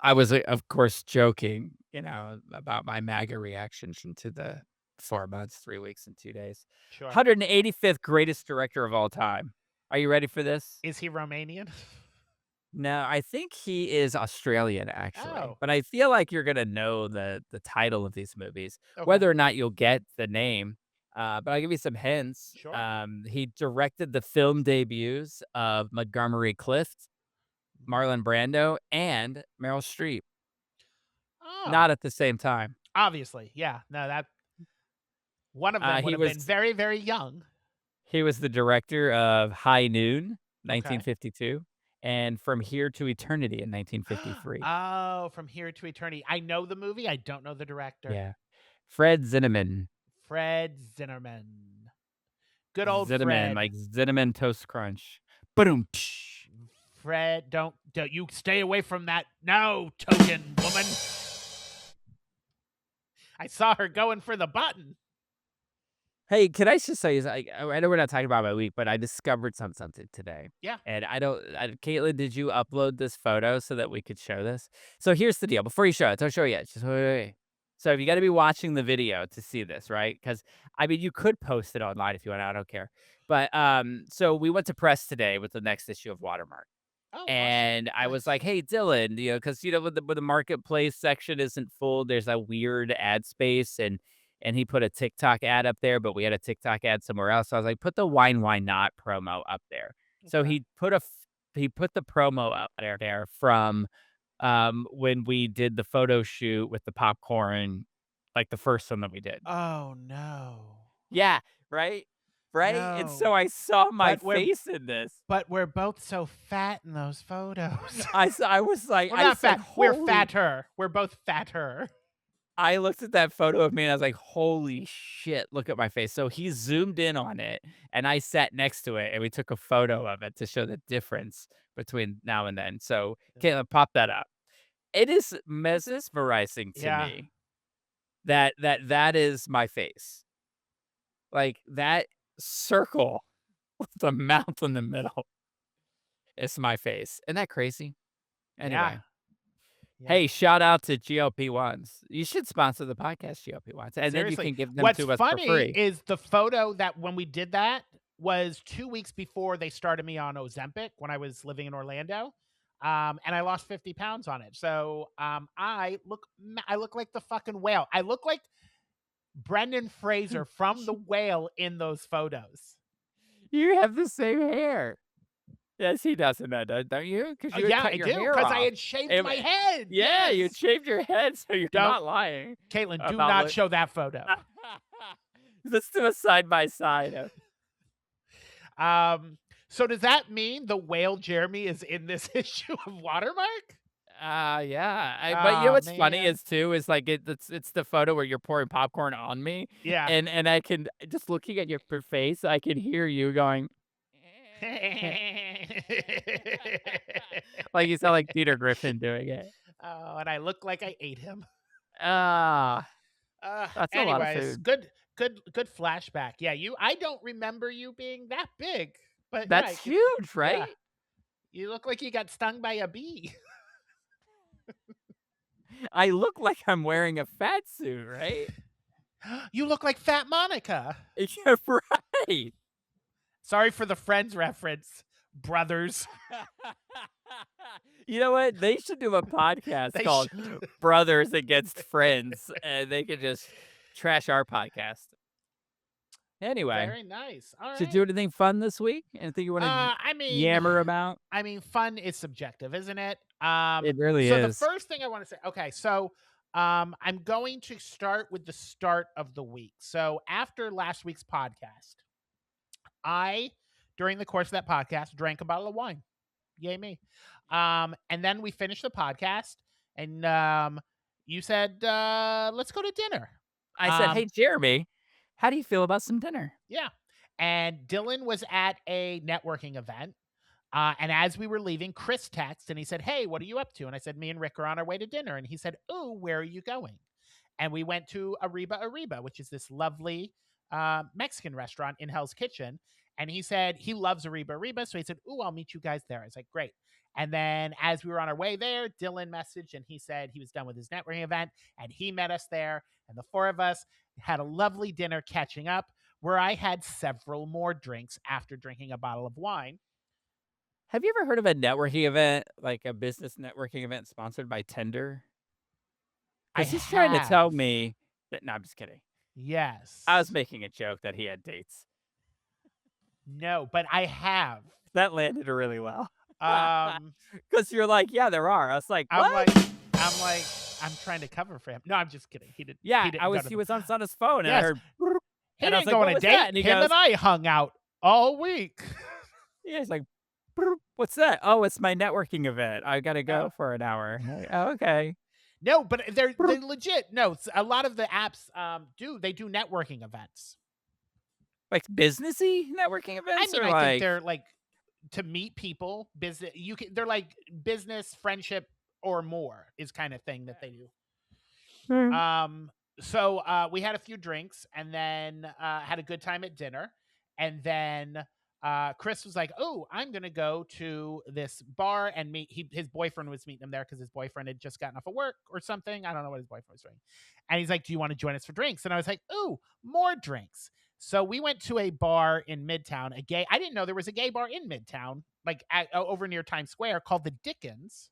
I was, of course, joking, about my MAGA reaction to the 4 months, 3 weeks, and 2 days. Sure. 185th greatest director of all time. Are you ready for this? Is he Romanian? No, I think he is Australian, actually, Oh, but I feel like you're gonna know the title of these movies, okay. whether or not you'll get the name, but I'll give you some hints. Sure. He directed the film debuts of Montgomery Clift, Marlon Brando, and Meryl Streep, Oh, not at the same time. obviously. Yeah. No, that one of them would He have been was very, very young. he was the director of High Noon, Okay. 1952, and From Here to Eternity in 1953. Oh, From Here to Eternity. I know the movie. I don't know the director. Yeah. Fred Zinnemann. Fred Zinnerman. Good old Zinnemann, Fred. like Cinnamon Toast Crunch. Boom. Fred, don't you stay away from that. No, token woman. I saw her going for the button. Hey, can I just say, I know we're not talking about my week, but I discovered something today. Yeah. And Caitlin, did you upload this photo so that we could show this? So here's the deal. Before you show it, don't show it yet. Just wait. So you got to be watching the video to see this, right? Because I mean, you could post it online if you want. I don't care. But so we went to press today with the next issue of Watermark. Oh, awesome. And I was Nice. like, "Hey, Dylan, because when the marketplace section isn't full, there's a weird ad space, and he put a TikTok ad up there, but we had a TikTok ad somewhere else. So I was like, put the Wine Why Not promo up there. So Okay. he put the promo up there from when we did the photo shoot with the popcorn, like the first one that we did. Oh no. Yeah, right, right. And No. so I saw my But we're face in this. but we're both so fat in those photos. I was like, We're I not said, fat. We're holy. fatter. We're both fatter. I looked at that photo of me and I was like, "Holy shit, look at my face." So he zoomed in on it and I sat next to it and we took a photo of it to show the difference between now and then. So, Caitlin, pop that up. It is mesmerizing to Yeah. me that is my face. Like that circle with the mouth in the middle is my face. Isn't that crazy? Yeah. Anyway. Yeah. Hey, shout out to GLP-1s. You should sponsor the podcast, GLP-1s, and then you Seriously. can give them What's to us for funny free. is the photo that when we did that was 2 weeks before they started me on Ozempic when I was living in Orlando. And I lost 50 pounds on it. So I look like the fucking whale. I look like Brendan Fraser from The Whale in those photos. You have the same hair. Yes, he doesn't, don't you? Because you had Yeah, cut I your do hair because off. I had shaved It- my head. Yeah, you Yes. shaved your head, so you're Don't- not lying. Caitlin, do about not what- show that photo. Let's do a side by side. So does that mean the whale Jeremy is in this issue of Watermark? Yeah. But you know Oh what's funny man. is like it's the photo where you're pouring popcorn on me, Yeah. and I can just looking at your face, I can hear you going, like you sound like Peter Griffin doing it. Oh, and I look like I ate him. Ah, that's a lot of Anyways, food. good flashback. Yeah, I don't remember you being that big, but yeah, That's huge, yeah, right? you look like you got stung by a bee. I look like I'm wearing a fat suit, right? You look like Fat Monica. Yeah, right. Sorry for the Friends reference, brothers. You know what? They should do a podcast They called should. Brothers Against Friends, and they could just trash our podcast. Anyway, Very nice. All did you right. do anything fun this week? Anything you want to I mean, yammer about? fun is subjective, isn't it? It really So the is. first thing I want to say, okay, so I'm going to start with the start of the week. So after last week's podcast, I, during the course of that podcast, drank a bottle of wine. Yay me. And then we finished the podcast, and you said, let's go to dinner. I said, Um, "Hey, Jeremy, how do you feel about some dinner?" yeah. And Dylan was at a networking event. And as we were leaving, Chris texted and he said, "Hey, what are you up to?" And I said, "Me and Rick are on our way to dinner." And he said, "Ooh, where are you going?" And we went to Arriba, which is this lovely Mexican restaurant in Hell's Kitchen. And he said he loves Arriba. So he said, "Ooh, I'll meet you guys there." I was like, "Great." And then as we were on our way there, Dylan messaged and he said he was done with his networking event and he met us there. And the four of us had a lovely dinner catching up where I had several more drinks after drinking a bottle of wine. Have you ever heard of a networking event, like a business networking event sponsored by Tinder? I Because he's trying to have. tell me that. No, I'm just kidding. I was Yes. making a joke that he had dates. No, but I have. That landed really well. Um, Because you're like, yeah, there are. I was like, I'm what? like, I'm like, I'm trying to cover for him. No, I'm just kidding. He didn't. Yeah, He didn't go to he the. was on his phone, and I Yes, heard, "Brrr," he and I was didn't like, go on what a was that? date. And he Him goes, and I hung out all week. yeah, he's like, "Brrr, what's that? Oh, it's my networking event. I gotta Oh. go for an hour. Oh, okay. No, but they're Brrr. legit. No, a lot of the apps they do networking events. Like businessy networking I events, mean, or I think like, they're like to meet people. Business. They're like business, friendship, or more is kind of thing that they do. hmm. So we had a few drinks and then had a good time at dinner. And then Chris was like, "Oh, I'm gonna go to this bar and meet." His boyfriend was meeting him there because his boyfriend had just gotten off of work or something. I don't know what his boyfriend was doing. And he's like, "Do you want to join us for drinks?" And I was like, "Ooh, more drinks." So we went to a bar in Midtown. I didn't know there was a gay bar in Midtown, like over near Times Square, called the Dickens.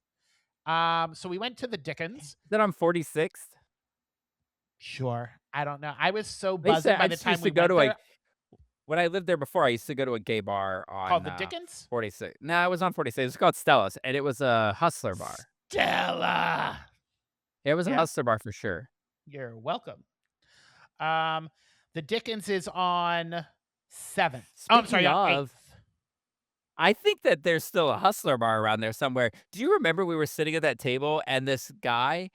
So we went to the Dickens. Then I'm 46th. Sure. I don't know. I was so They said buzzing by I the just time used we to go went to a there. when I lived there before, I used to go to a gay bar Called on, the Dickens? 46. No, it was on 46. It was called Stella's, and it was a hustler bar. Stella. It was a Yeah, hustler bar for sure. you're welcome. Um, the Dickens is on 7th. Oh, I'm sorry, Speaking on of, 8th. I think that there's still a hustler bar around there somewhere. Do you remember we were sitting at that table and this guy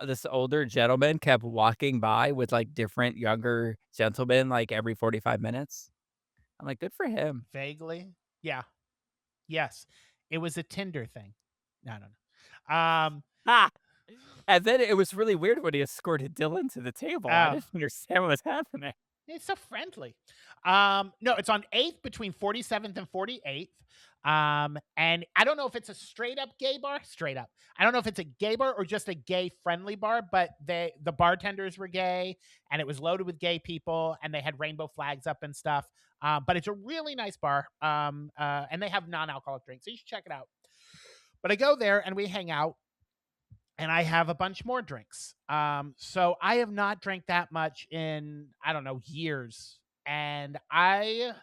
this older gentleman kept walking by with like different younger gentlemen like every 45 minutes? I'm like, good for him. Vaguely. Yeah. Yes. It was a Tinder thing. No, no, no. Ha! And then it was really weird when he escorted Dylan to the table. I Oh, didn't understand what was happening. it's so friendly. No, it's on 8th between 47th and 48th. And I don't know if it's a straight up gay bar, straight up. I don't know if it's a gay bar or just a gay friendly bar, but the bartenders were gay and it was loaded with gay people and they had rainbow flags up and stuff. But it's a really nice bar. And they have non-alcoholic drinks. So you should check it out. But I go there and we hang out and I have a bunch more drinks. So I have not drank that much in, I don't know, years. And I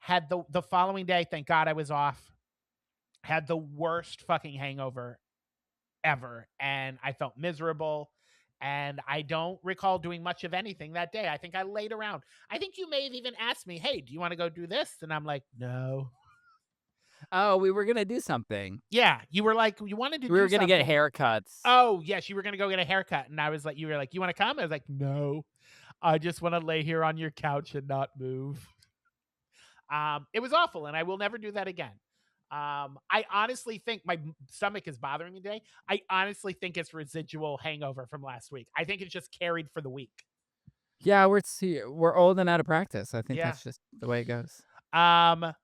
had the following day, thank God I was off, had the worst fucking hangover ever. And I felt miserable. And I don't recall doing much of anything that day. I think I laid around. I think you may have even asked me, "Hey, do you want to go do this?" And I'm like, "No." Oh, we were gonna do something. Yeah, you were like, you wanted to We do were gonna get something. haircuts. Oh, yes, you were gonna go get a haircut, and I was like, you were like, "You wanna come?" I was like, "No, I just wanna lay here on your couch and not move." It was awful, and I will never do that again. I honestly think my stomach is bothering me today. I honestly think it's residual hangover from last week. I think it's just carried for the week. Yeah, we're old and out of practice. I think Yeah. that's just the way it goes. Um,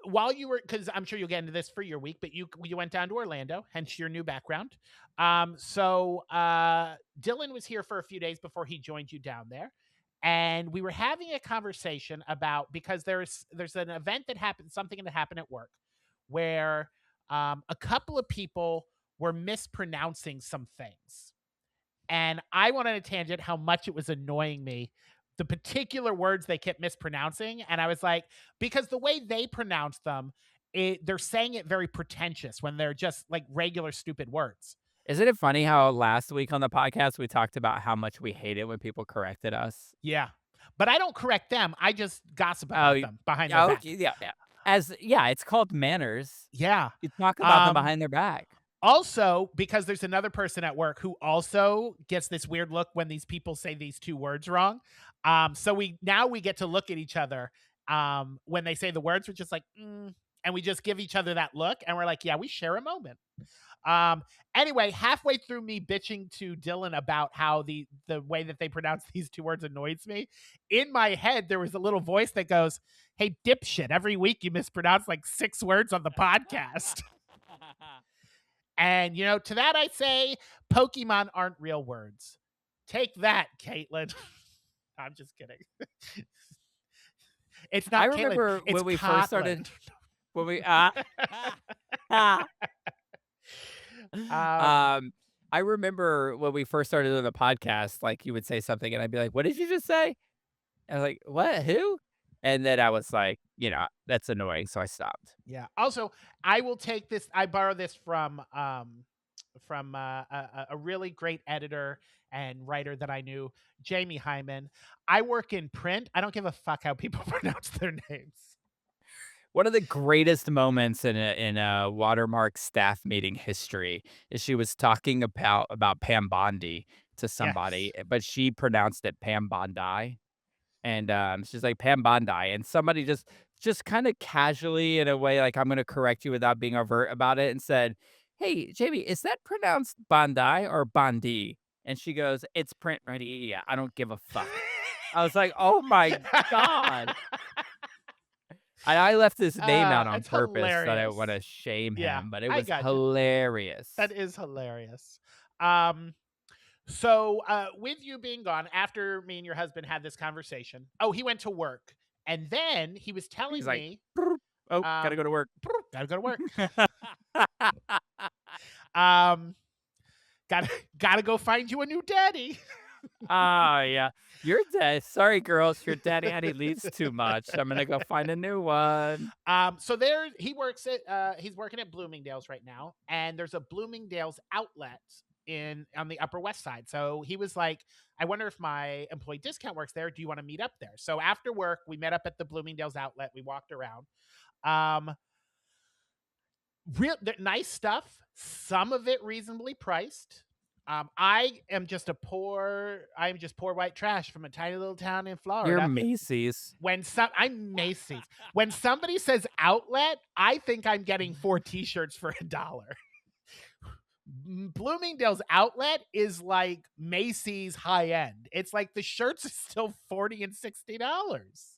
while you were, because I'm sure you'll get into this for your week, but you went down to Orlando, hence your new background. Dylan was here for a few days before he joined you down there, and we were having a conversation about, because there's an event that happened, something that happened at work, where a couple of people were mispronouncing some things, and I went on a tangent how much it was annoying me, the particular words they kept mispronouncing. And I was like, because the way they pronounce them, they're saying it very pretentious when they're just like regular stupid words. Isn't it funny how last week on the podcast we talked about how much we hated when people corrected us? Yeah. But I don't correct them. I just gossip Oh, about them behind their yeah, back. okay, yeah, yeah. It's called manners. Yeah. You talk about them Um, behind their back. Also, because there's another person at work who also gets this weird look when these people say these two words wrong. So we get to look at each other when they say the words. We're just like, and we just give each other that look, and we're like, yeah, we share a moment. Anyway, halfway through me bitching to Dylan about how the way that they pronounce these two words annoys me, in my head there was a little voice that goes, "Hey, dipshit! Every week you mispronounce like 6 words on the podcast." And, to that I say, Pokemon aren't real words. Take that, Caitlin. I'm just kidding. It's I not Caitlin. remember It's when we first started. Cotland. When we Um, I remember when we first started doing the podcast, like you would say something and I'd be like, "What did you just say?" And I was like, "What? Who?" And then I was like, that's annoying, so I stopped. yeah. Also, I will take this. I borrow this from a really great editor and writer that I knew, Jamie Hyman. I work in print. I don't give a fuck how people pronounce their names. One of the greatest moments in a Watermark staff meeting history is she was talking about Pam Bondi to somebody, Yes. but she pronounced it Pam Bondi. And, she's like, "Pam Bondi," and somebody just kinda casually, in a way, like, "I'm gonna correct you without being overt about it," and said, "Hey, Jamie, is that pronounced Bondi or Bondi?" And she goes, "It's print ready, yeah, I don't give a fuck." I was like, "Oh my god." And I left his name out on It's purpose, so I didn't hilarious. wanna shame Yeah, him, but it I was gotcha. hilarious. That is hilarious. So with you being gone, after me and your husband had this conversation, he went to work, and then he was He's telling like, me, "Oh, gotta go um, to work." gotta go to work. Um, gotta gotta go find you a new daddy. Ah, yeah. Your dad. Sorry, girls. Your daddy leaves too much. I'm gonna go find a new one. So he's working at Bloomingdale's right now, and there's a Bloomingdale's outlet on the Upper West Side. So he was like, I wonder if my employee discount works there. Do you want to meet up there? So after work, we met up at the Bloomingdale's outlet. We walked around. Um, nice stuff. Some of it reasonably priced. I'm just poor white trash from a tiny little town in Your Florida. Macy's. I'm Macy's. When somebody says outlet, I think I'm getting 4 t-shirts for $1. Bloomingdale's outlet is like Macy's high end. It's like the shirts are still $40 and $60.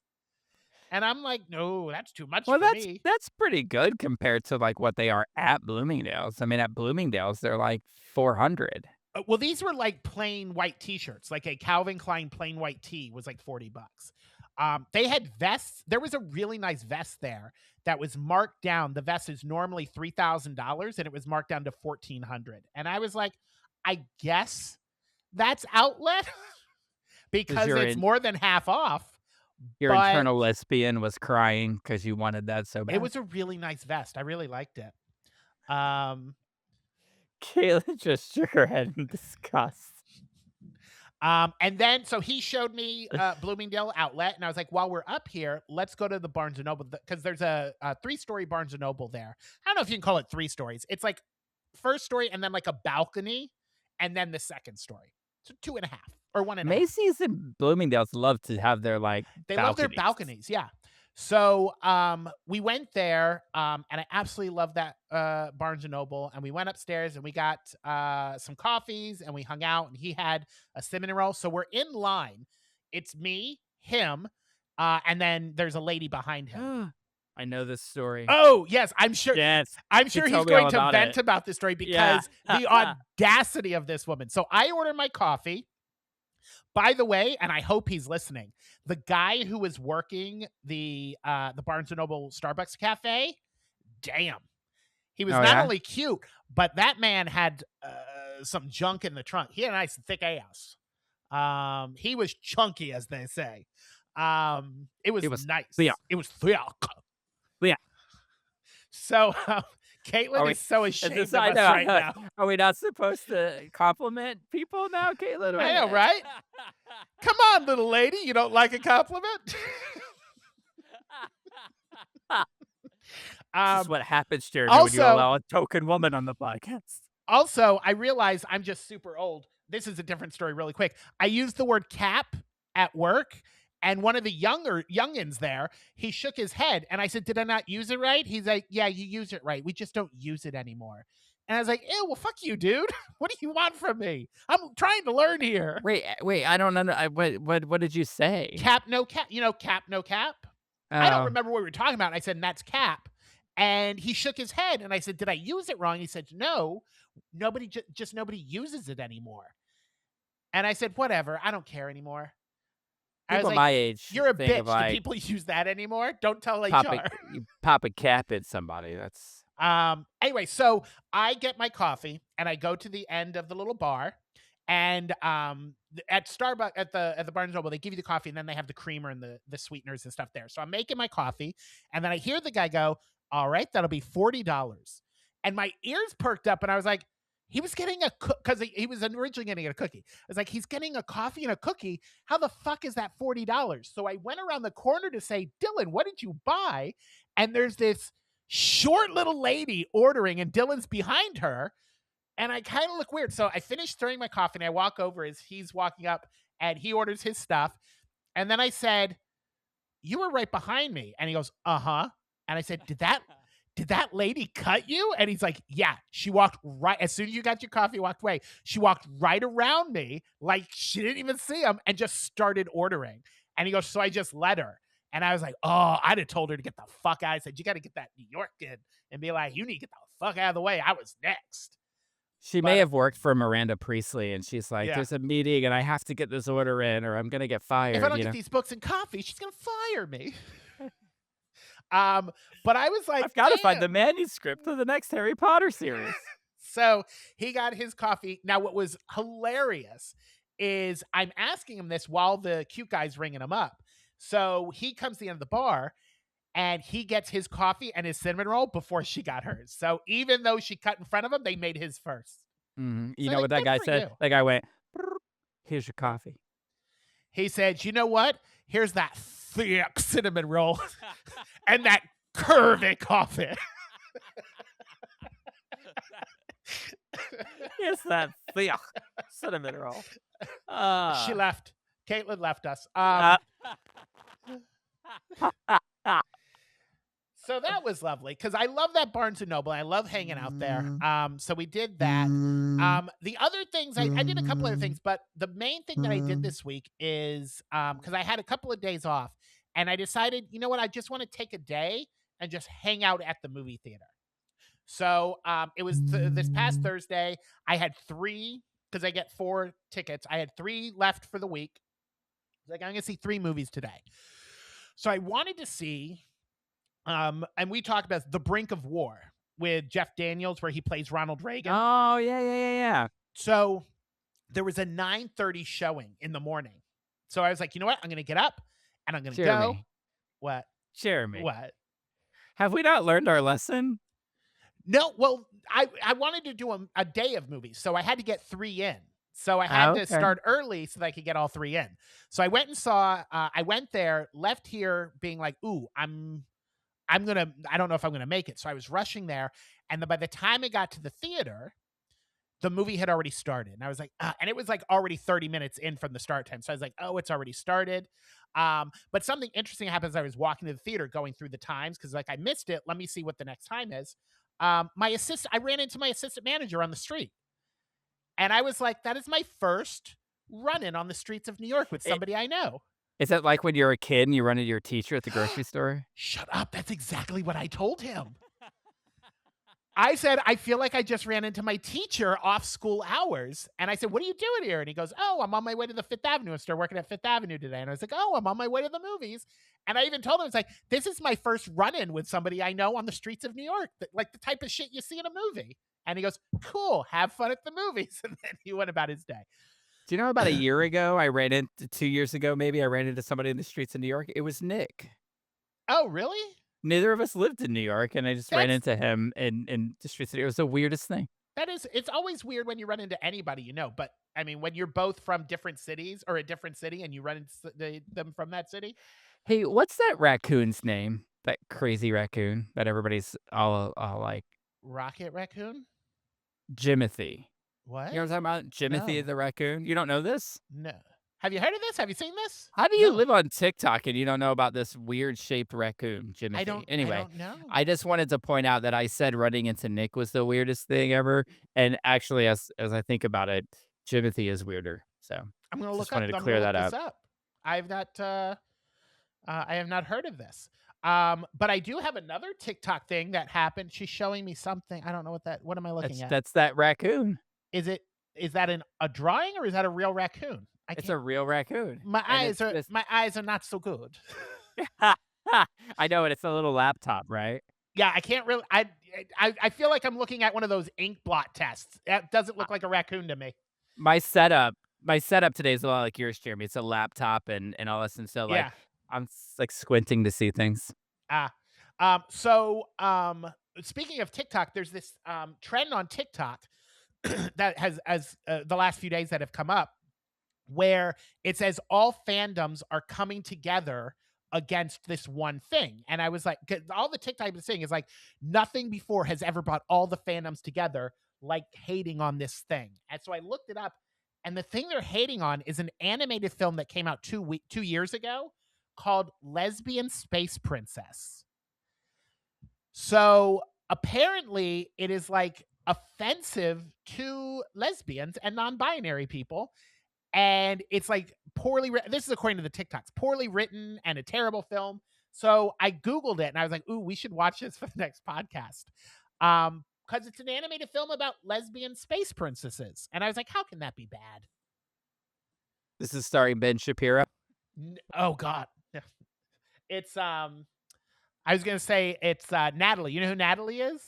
And I'm like, no, that's too much Well, for me. that's pretty good compared to like what they are at Bloomingdale's. I mean, at Bloomingdale's, they're like 400. Well, these were like plain white t-shirts. Like a Calvin Klein plain white tee was like $40. They had vests. There was a really nice vest there that was marked down. The vest is normally $3,000 and it was marked down to $1,400. And I was like, I guess that's outlet because your it's more than half off. Your But internal lesbian was crying because you wanted that so bad. it was a really nice vest. I really liked it. Kayla just shook her head in disgust. And then so he showed me Bloomingdale Outlet, and I was like, while we're up here, let's go to the Barnes and Noble because there's a 3-story Barnes and Noble there. I don't know if you can call it 3 stories. It's like first story and then like a balcony, and then the second story. So 2.5 or 1.5. Macy's and Bloomingdale's love to have their like They love their balconies, yeah. So we went there, and I absolutely love that Barnes and Noble. And we went upstairs and we got some coffees and we hung out. And he had a cinnamon roll. So we're in line. It's me, him, and then there's a lady behind him. I know this story. Oh yes, I'm sure. Yes, I'm sure he's going to vent about this story because the audacity of this woman. So I ordered my coffee. By the way, and I hope he's listening, the guy who was working the Barnes and Noble Starbucks cafe, damn, he was not only cute, but that man had some junk in the trunk. He had a nice thick ass. He was chunky, as they say. It was nice. Yeah. It was thick. Yeah. So Caitlin is so ashamed of us right now. Are we not supposed to compliment people now, Caitlin? I know, right? Come on, little lady. You don't like a compliment? This is what happens, Jeremy, when you allow a token woman on the podcast. Also, I realize I'm just super old. This is a different story really quick. I used the word cap at work, and one of the youngins there, he shook his head, and I said, did I not use it right? He's like, yeah, you use it right. We just don't use it anymore. And I was like, ew, well, fuck you, dude. What do you want from me? I'm trying to learn here. Wait, I don't know. What did you say? Cap, no cap. You know, cap, no cap? I don't remember what we were talking about. And I said, and that's cap. And he shook his head, and I said, did I use it wrong? He said, no, nobody uses it anymore. And I said, whatever, I don't care anymore. People I was like, my age, you're a bitch. Like, do people use that anymore? Don't tell HR. You pop a cap at somebody. That's anyway, so I get my coffee and I go to the end of the little bar, and at Starbucks at the Barnes Noble, they give you the coffee and then they have the creamer and the sweeteners and stuff there. So I'm making my coffee, and then I hear the guy go, all right, that'll be $40. And my ears perked up, and I was like, he was getting because he was originally getting a cookie. I was like, he's getting a coffee and a cookie. How the fuck is that $40? So I went around the corner to say, Dylan, what did you buy? And there's this short little lady ordering, and Dylan's behind her. And I kind of look weird. So I finish stirring my coffee, and I walk over as he's walking up, and he orders his stuff. And then I said, you were right behind me. And he goes, uh-huh. And I said, did that lady cut you? And he's like, yeah, she walked right as soon as you got your coffee, walked away. She walked right around me like she didn't even see him and just started ordering. And he goes, so I just let her. And I was like, oh, I'd have told her to get the fuck out. I said, you got to get that New York kid and be like, you need to get the fuck out of the way. I was next. She may have worked for Miranda Priestley, and she's like, there's a meeting and I have to get this order in or I'm going to get fired. If I don't get these books and coffee, she's going to fire me. But I was like, I've got to find the manuscript of the next Harry Potter series. So he got his coffee. Now, what was hilarious is I'm asking him this while the cute guy's ringing him up. So he comes to the end of the bar, and he gets his coffee and his cinnamon roll before she got hers. So even though she cut in front of him, they made his first. Mm-hmm. You know what that guy said? That guy went, here's your coffee. He said, you know what? Here's that thick cinnamon roll and that curvy coffee. Here's that thick cinnamon roll. She left. Caitlin left us. So that was lovely because I love that Barnes and Noble. I love hanging out there. So we did that. The other things, I did a couple other things, but the main thing that I did this week is because I had a couple of days off, and I decided, you know what, I just want to take a day and just hang out at the movie theater. So it was this past Thursday. I had 3 because I get 4 tickets. I had 3 left for the week. Like, I'm going to see 3 movies today. So I wanted to see, and we talked about The Brink of War with Jeff Daniels, where he plays Ronald Reagan. Oh, yeah. So there was a 9:30 showing in the morning. So I was like, you know what? I'm going to get up and I'm going to go. What? Jeremy. What? Have we not learned our lesson? No. Well, I wanted to do a day of movies, so I had to get 3 in. So I had to Okay. start early so that I could get all 3 in. So I went and saw, I went there, left here being like, "Ooh, I don't know if I'm gonna make it." So I was rushing there, and then by the time I got to the theater, the movie had already started. And I was like, and it was like already 30 minutes in from the start time. So I was like, "Oh, it's already started." But something interesting happened as I was walking to the theater going through the times because like I missed it. Let me see what the next time is. I ran into my assistant manager on the street. And I was like, that is my first run-in on the streets of New York with It somebody I know. is that like when you're a kid and you run into your teacher at the grocery store? Shut up. That's exactly what I told him. I said, I feel like I just ran into my teacher off school hours. And I said, what are you doing here? And he goes, oh, I'm on my way to the Fifth Avenue. I started working at Fifth Avenue today. And I was like, oh, I'm on my way to the movies. And I even told him, it's like, this is my first run-in with somebody I know on the streets of New York, like the type of shit you see in a movie. And he goes, cool, have fun at the movies. And then he went about his day. Do you know about a year ago, I ran into 2 years ago, maybe, I ran into somebody in the streets of New York? It was Nick. Oh, really? Neither of us lived in New York, and I just ran That's into him in the streets. It was the weirdest thing. it's always weird when you run into anybody you know, but I mean, when you're both from different cities or a different city and you run into them from that city. Hey, what's that raccoon's name? That crazy raccoon that everybody's all like, Rocket Raccoon? Jimothy. You know what What? I'm talking about? Jimothy No. the raccoon? You don't know this? No. Have you heard of this? Have you seen this? How do you No. live on TikTok and you don't know about this weird shaped raccoon, Jimothy? I Anyway, don't know. I just wanted to point out that I said running into Nick was the weirdest thing ever, and actually, as I think about it, Jimothy is weirder. So just wanted to I'm gonna clear look that this up. up. I've not I have not heard of this. But I do have another TikTok thing that happened. She's showing me something. I don't know what am I looking at? That's that raccoon. Is it is that a drawing or is that a real raccoon? I It's can't a real raccoon, and it's just my eyes are not so good. I know it. It's a little laptop, right? Yeah, I can't really I feel like I'm looking at one of those ink blot tests. That doesn't Uh, look like a raccoon to me. my setup, my setup today is a lot like yours, Jeremy. It's a laptop and all this, and so like Yeah. like squinting to see things. Ah. So speaking of TikTok, there's this trend on TikTok that has as the last few days that have come up where it says all fandoms are coming together against this one thing. And I was like, 'cause all the TikTok I've been saying is like nothing before has ever brought all the fandoms together like hating on this thing. And so I looked it up, and the thing they're hating on is an animated film that came out 2 years ago called Lesbian Space Princess. So apparently it is like offensive to lesbians and non-binary people, and it's like poorly written. This is according to the TikToks, poorly written and a terrible film. So I Googled it and I was like, ooh, we should watch this for the next podcast. Because it's an animated film about lesbian space princesses. And I was like, how can that be bad? This is starring Ben Shapiro. Oh God. It's I was gonna say it's Natalie. You know who Natalie is?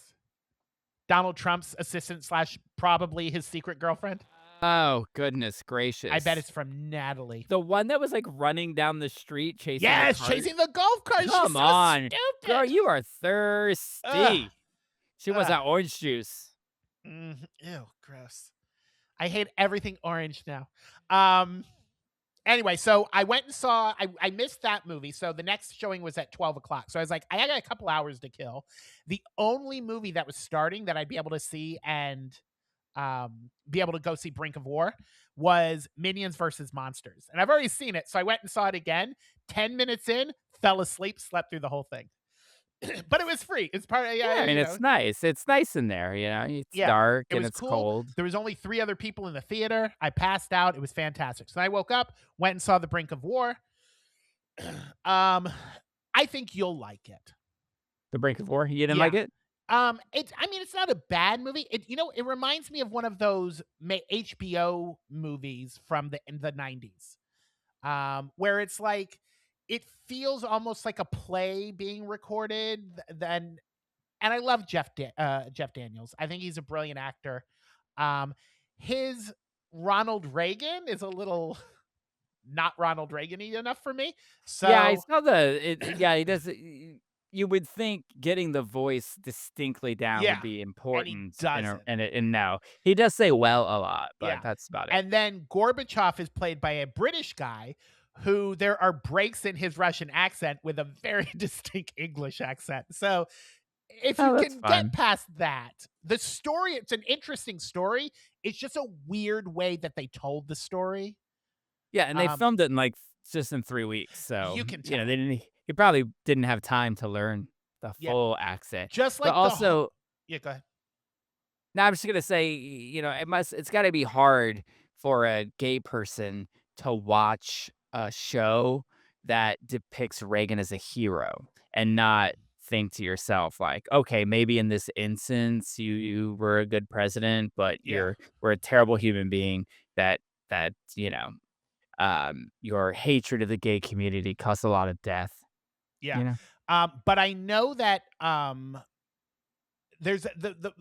Donald Trump's assistant slash probably his secret girlfriend. Oh, goodness gracious. I bet it's from Natalie. the one that was, like, running down the street chasing the Yes, cart? chasing the golf cart. She's Come so on. stupid. Girl, you are thirsty. Ugh. She wants Ugh. that orange juice. Ew, gross. I hate everything orange now. Anyway, so I went and saw. I missed that movie, so the next showing was at 12 o'clock. So I was like, I got a couple hours to kill. The only movie that was starting that I'd be able to see and be able to go see Brink of War was Minions versus Monsters, and I've already seen it, so I went and saw it again. 10 minutes in, fell asleep, slept through the whole thing. But it was free. It's part of Yeah, I mean, you it's know. nice. It's nice in there, It's Yeah, dark it and was it's cool. cold. There was only 3 other people in the theater. I passed out. It was fantastic. So I woke up, went and saw The Brink of War. I think you'll like it. The Brink of War? You didn't like Yeah. it? It's not a bad movie. It reminds me of one of those HBO movies from in the 90s. Where it's like it feels almost like a play being recorded. Then, and I love Jeff Daniels. I think he's a brilliant actor. His Ronald Reagan is a little not Ronald Reagan-y enough for me. Yeah, I So saw the it yeah, he does you would think getting the voice distinctly down would Yeah, be and he important doesn't. and no. He does say "well" a lot, but Yeah. that's about it. And then Gorbachev is played by a British guy who there are breaks in his Russian accent with a very distinct English accent. So if you Oh, that's can get fun. past that, the story, it's an interesting story. It's just a weird way that they told the story. Yeah, and they Um, filmed it in, like, just in 3 weeks, so, you can tell. they didn't he probably didn't have time to learn the Yeah. full accent. Just But like also yeah, go ahead. now I'm just gonna say, it's gotta be hard for a gay person to watch a show that depicts Reagan as a hero and not think to yourself like, "Okay, maybe in this instance you were a good president, but Yeah. were a terrible human being that that, your hatred of the gay community caused a lot of death," Yeah. you know? But I know that there's the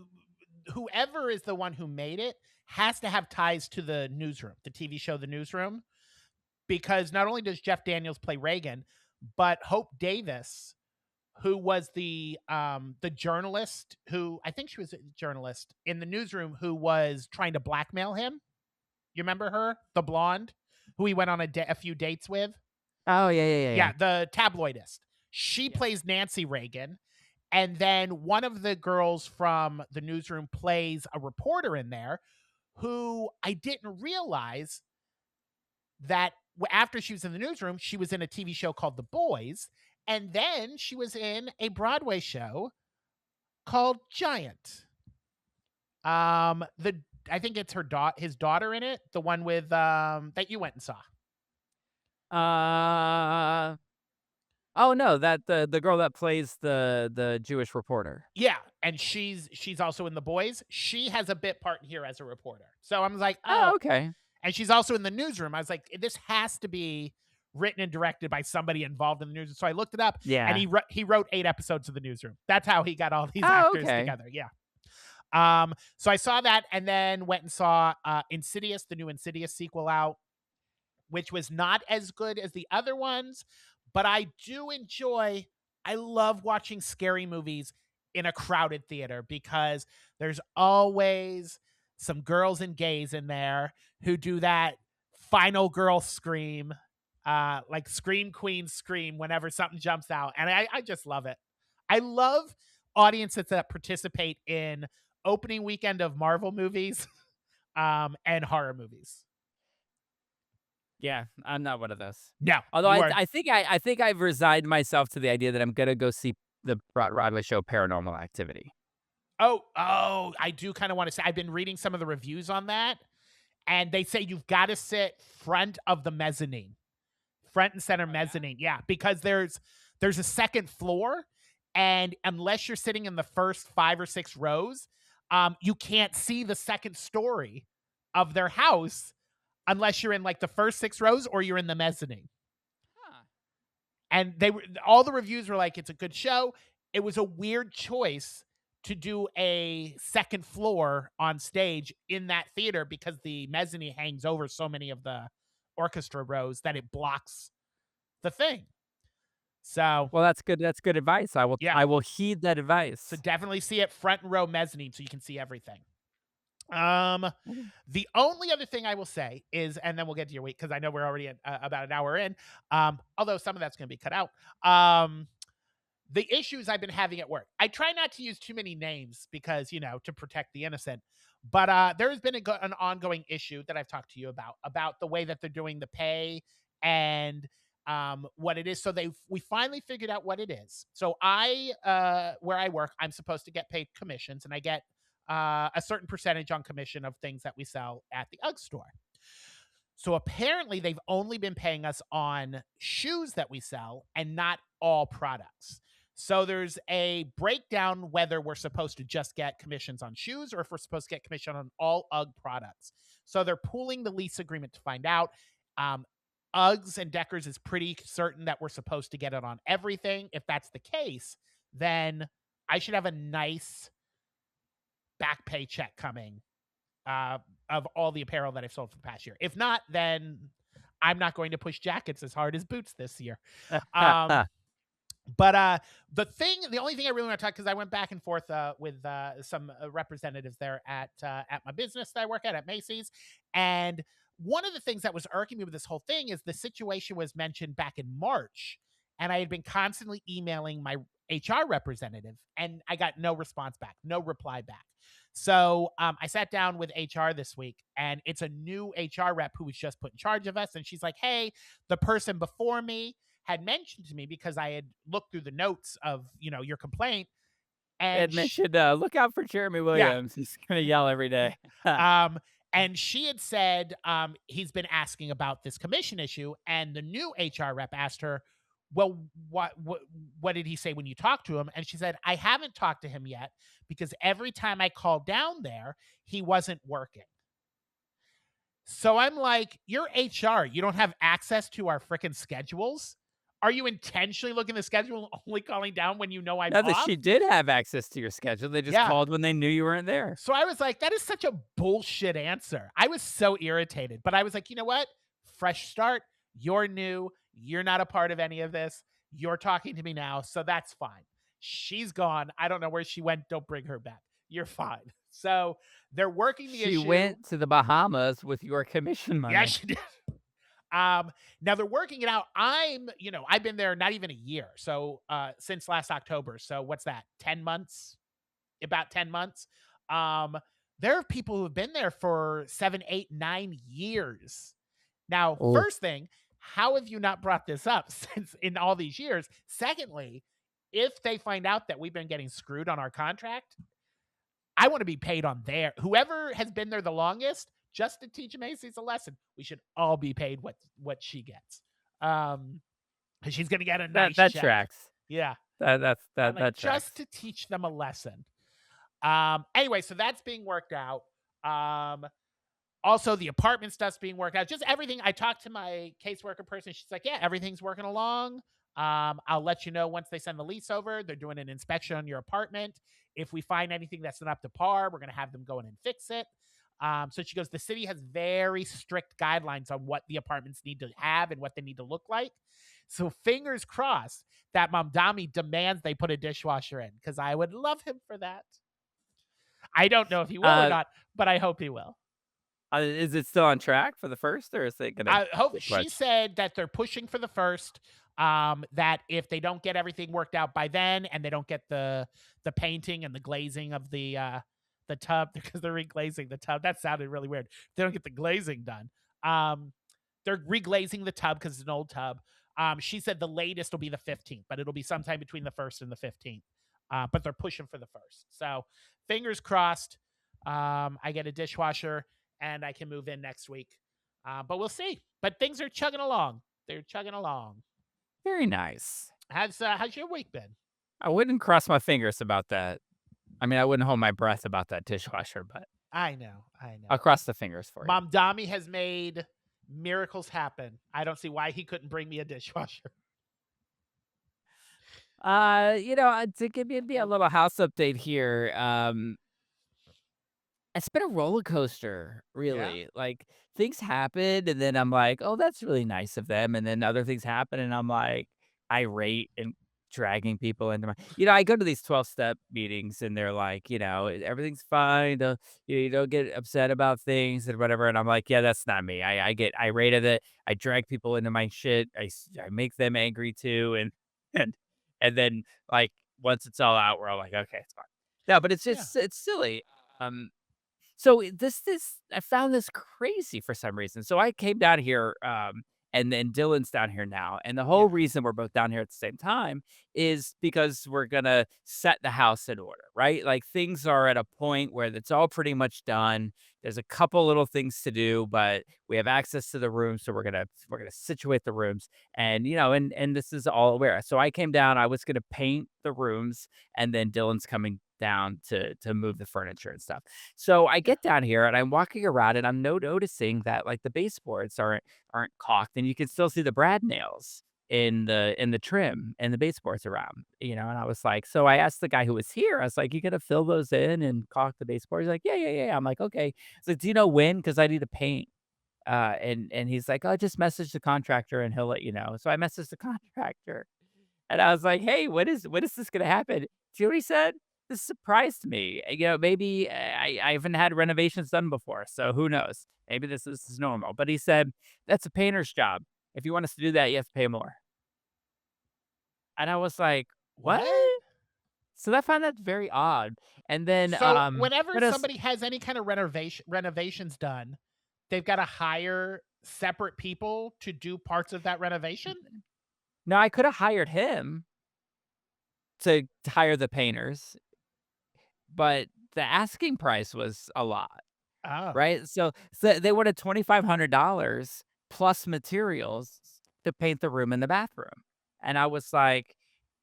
whoever is the one who made it has to have ties to the newsroom, the TV show The Newsroom, because not only does Jeff Daniels play Reagan, but Hope Davis, who was the journalist who I think she was a journalist in the newsroom who was trying to blackmail him. You remember her, the blonde, who he went on a few dates with? Oh, yeah, yeah, yeah, yeah. Yeah, the tabloidist. She Yeah. plays Nancy Reagan. And then one of the girls from the newsroom plays a reporter in there who I didn't realize that after she was in the newsroom, she was in a TV show called The Boys. And then she was in a Broadway show called Giant. The I think it's his daughter in it, the one with that you went and saw. Uh Oh, no, that the girl that plays the Jewish reporter. Yeah, and she's also in The Boys. She has a bit part here as a reporter. So I'm like, Oh, oh, okay. and she's also in the newsroom. I was like, this has to be written and directed by somebody involved in the news. So I looked it up, and Yeah. he wrote 8 episodes of the newsroom. That's how he got all these Oh, actors okay. together. Yeah. So I saw that, and then went and saw Insidious, the new Insidious sequel out, which was not as good as the other ones, but I do enjoy. I love watching scary movies in a crowded theater because there's always some girls and gays in there who do that final girl scream, like scream queen scream whenever something jumps out. And I just love it. I love audiences that participate in opening weekend of Marvel movies and horror movies. Yeah, I'm not one of those. No, Although you are. I think I've resigned myself to the idea that I'm gonna go see the Broadway show Paranormal Activity. Oh, I do kind of want to say I've been reading some of the reviews on that, and they say you've got to sit front of the mezzanine, front and center mezzanine. Yeah, because there's a second floor, and unless you're sitting in the first 5 or 6 rows, you can't see the second story of their house unless you're in like the first 6 rows or you're in the mezzanine. Huh. And all the reviews were like, it's a good show. It was a weird choice to do a second floor on stage in that theater because the mezzanine hangs over so many of the orchestra rows that it blocks the thing. So Well, that's good advice. yeah, I will heed that advice. so definitely see it front row mezzanine so you can see everything. Um, Mhm. the only other thing I will say is, and then we'll get to your week because I know we're already at, about an hour in. Although some of that's going to be cut out. The issues I've been having at work. I try not to use too many names because, to protect the innocent. But there has been an ongoing issue that I've talked to you about the way that they're doing the pay and what it is. So we finally figured out what it is. So where I work, I'm supposed to get paid commissions, and I get a certain percentage on commission of things that we sell at the UGG store. So apparently they've only been paying us on shoes that we sell and not all products. So there's a breakdown whether we're supposed to just get commissions on shoes or if we're supposed to get commission on all UGG products. So they're pooling the lease agreement to find out. Uggs and Deckers is pretty certain that we're supposed to get it on everything. If that's the case, then I should have a nice back paycheck coming of all the apparel that I've sold for the past year. If not, then I'm not going to push jackets as hard as boots this year. Um, But the only thing I really want to talk, because I went back and forth with some representatives there at my business that I work at Macy's, and one of the things that was irking me with this whole thing is the situation was mentioned back in March, and I had been constantly emailing my HR representative, and I got no response back, no reply back. So I sat down with HR this week, and it's a new HR rep who was just put in charge of us, and she's like, "Hey, the person before me had mentioned to me, because I had looked through the notes of, your complaint, and Admission, look out for Jeremy yeah, Williams. He's gonna yell every day. um, and she had said, he's been asking about this commission issue, and the new HR rep asked her, "Well, what did he say when you talked to him?" And she said, "I haven't talked to him yet, because every time I called down there, he wasn't working." So I'm like, "You're HR. You don't have access to our freaking schedules? Are you intentionally looking at the schedule and only calling down when you know I'm Now that off?" she did have access to your schedule, they just Yeah. called when they knew you weren't there. So I was like, "That is such a bullshit answer." I was so irritated, but I was like, "You know what? Fresh start. You're new. You're not a part of any of this. You're talking to me now, so that's fine." She's gone. I don't know where she went. Don't bring her back. You're fine. So they're working the She issue. went to the Bahamas with your commission Yeah, money. she did. Now they're working it out. I've been there not even a year. So, since last October. So what's that? 10 months? About 10 months. Um, there are people who have been there for 7, 8, 9 years. Now, Oh, first thing, how have you not brought this up since in all these years? Secondly, if they find out that we've been getting screwed on our contract, I want to be paid on their whoever has been there the longest, just to teach Macy's a lesson. We should all be paid what she gets. 'Cause she's gonna get a that nice that check. tracks. Yeah. I'm like, That just tracks. to teach them a lesson. Anyway, so that's being worked out. Um, Also, the apartment stuff's being worked out. Just everything. I talked to my caseworker person. She's like, "Yeah, everything's working along. I'll let you know once they send the lease over. They're doing an inspection on your apartment. If we find anything that's not up to par, we're going to have them go in and fix it." So she goes, "The city has very strict guidelines on what the apartments need to have and what they need to look like. So fingers crossed that Mamdami demands they put a dishwasher in, because I would love him for that. I don't know if he will or Uh, not, but I hope he will." is it still on track for the first, or is it gonna I hope get she pushed? said that they're pushing for the first. That if they don't get everything worked out by then, and they don't get the painting and the glazing of the tub, because they're reglazing the tub. That sounded really weird. If they don't get the glazing done, um, they're reglazing the tub because it's an old tub. She said the latest will be the 15th, but it'll be sometime between the first and the 15th. But they're pushing for the first. So fingers crossed. I get a dishwasher and I can move in next week. But we'll see. But things are chugging along. They're chugging along. Very nice. How's your week been? I wouldn't cross my fingers about that. I mean, I wouldn't hold my breath about that dishwasher, but I know, I I'll know. cross the fingers for you. Mom Dami has made miracles happen. I don't see why he couldn't bring me a dishwasher. To give you a little house update here, it's been a roller coaster, Yeah, really. Like, things happen, and then I'm like, "Oh, that's really nice of them," and then other things happen, and I'm, like, irate and dragging people into my I go to these 12-step meetings, and they're like, "Everything's fine, you don't get upset about things and whatever," and I'm like, "Yeah, that's not me." I get irate at it, I drag people into my shit, I make them angry too, and and and then, like, once it's all out, we're all like, "Okay, it's fine." No, but yeah, it's silly. Um so this I found this crazy for some reason. So I came down here, and then Dylan's down here now. And the whole yeah, reason we're both down here at the same time is because we're gonna set the house in order, right? Like things are at a point where it's all pretty much done. There's a couple little things to do, but we have access to the room, so we're gonna situate the rooms. And and this is all aware. So I came down. I was gonna paint the rooms, and then Dylan's coming down to move the furniture and stuff. So I yeah, get down here and I'm walking around and I'm noticing that like the baseboards aren't caulked and you can still see the brad nails in the trim and the baseboards around, and I was like, so I asked the guy who was here, I was like, you gonna fill those in and caulk the baseboards? He's like, yeah, yeah, yeah. I'm like, okay. So do you know when? Because I need to paint. And he's like, oh, just message the contractor and he'll let you know. So I messaged the contractor And I was like, "Hey, when is this gonna happen?" Do you know what he said? This surprised me. Maybe I haven't had renovations done before, so who knows? Maybe this is normal. But he said, "That's a painter's job. If you want us to do that, you have to pay more." And I was like, "What?" What? So I found that very odd. And then, So whenever what else? somebody has any kind of renovations done, they've got to hire separate people to do parts of that renovation? No, I could have hired him to hire the painters, but the asking price was a lot. Oh, Right? So they wanted $2,500 plus materials to paint the room and the bathroom. And I was like,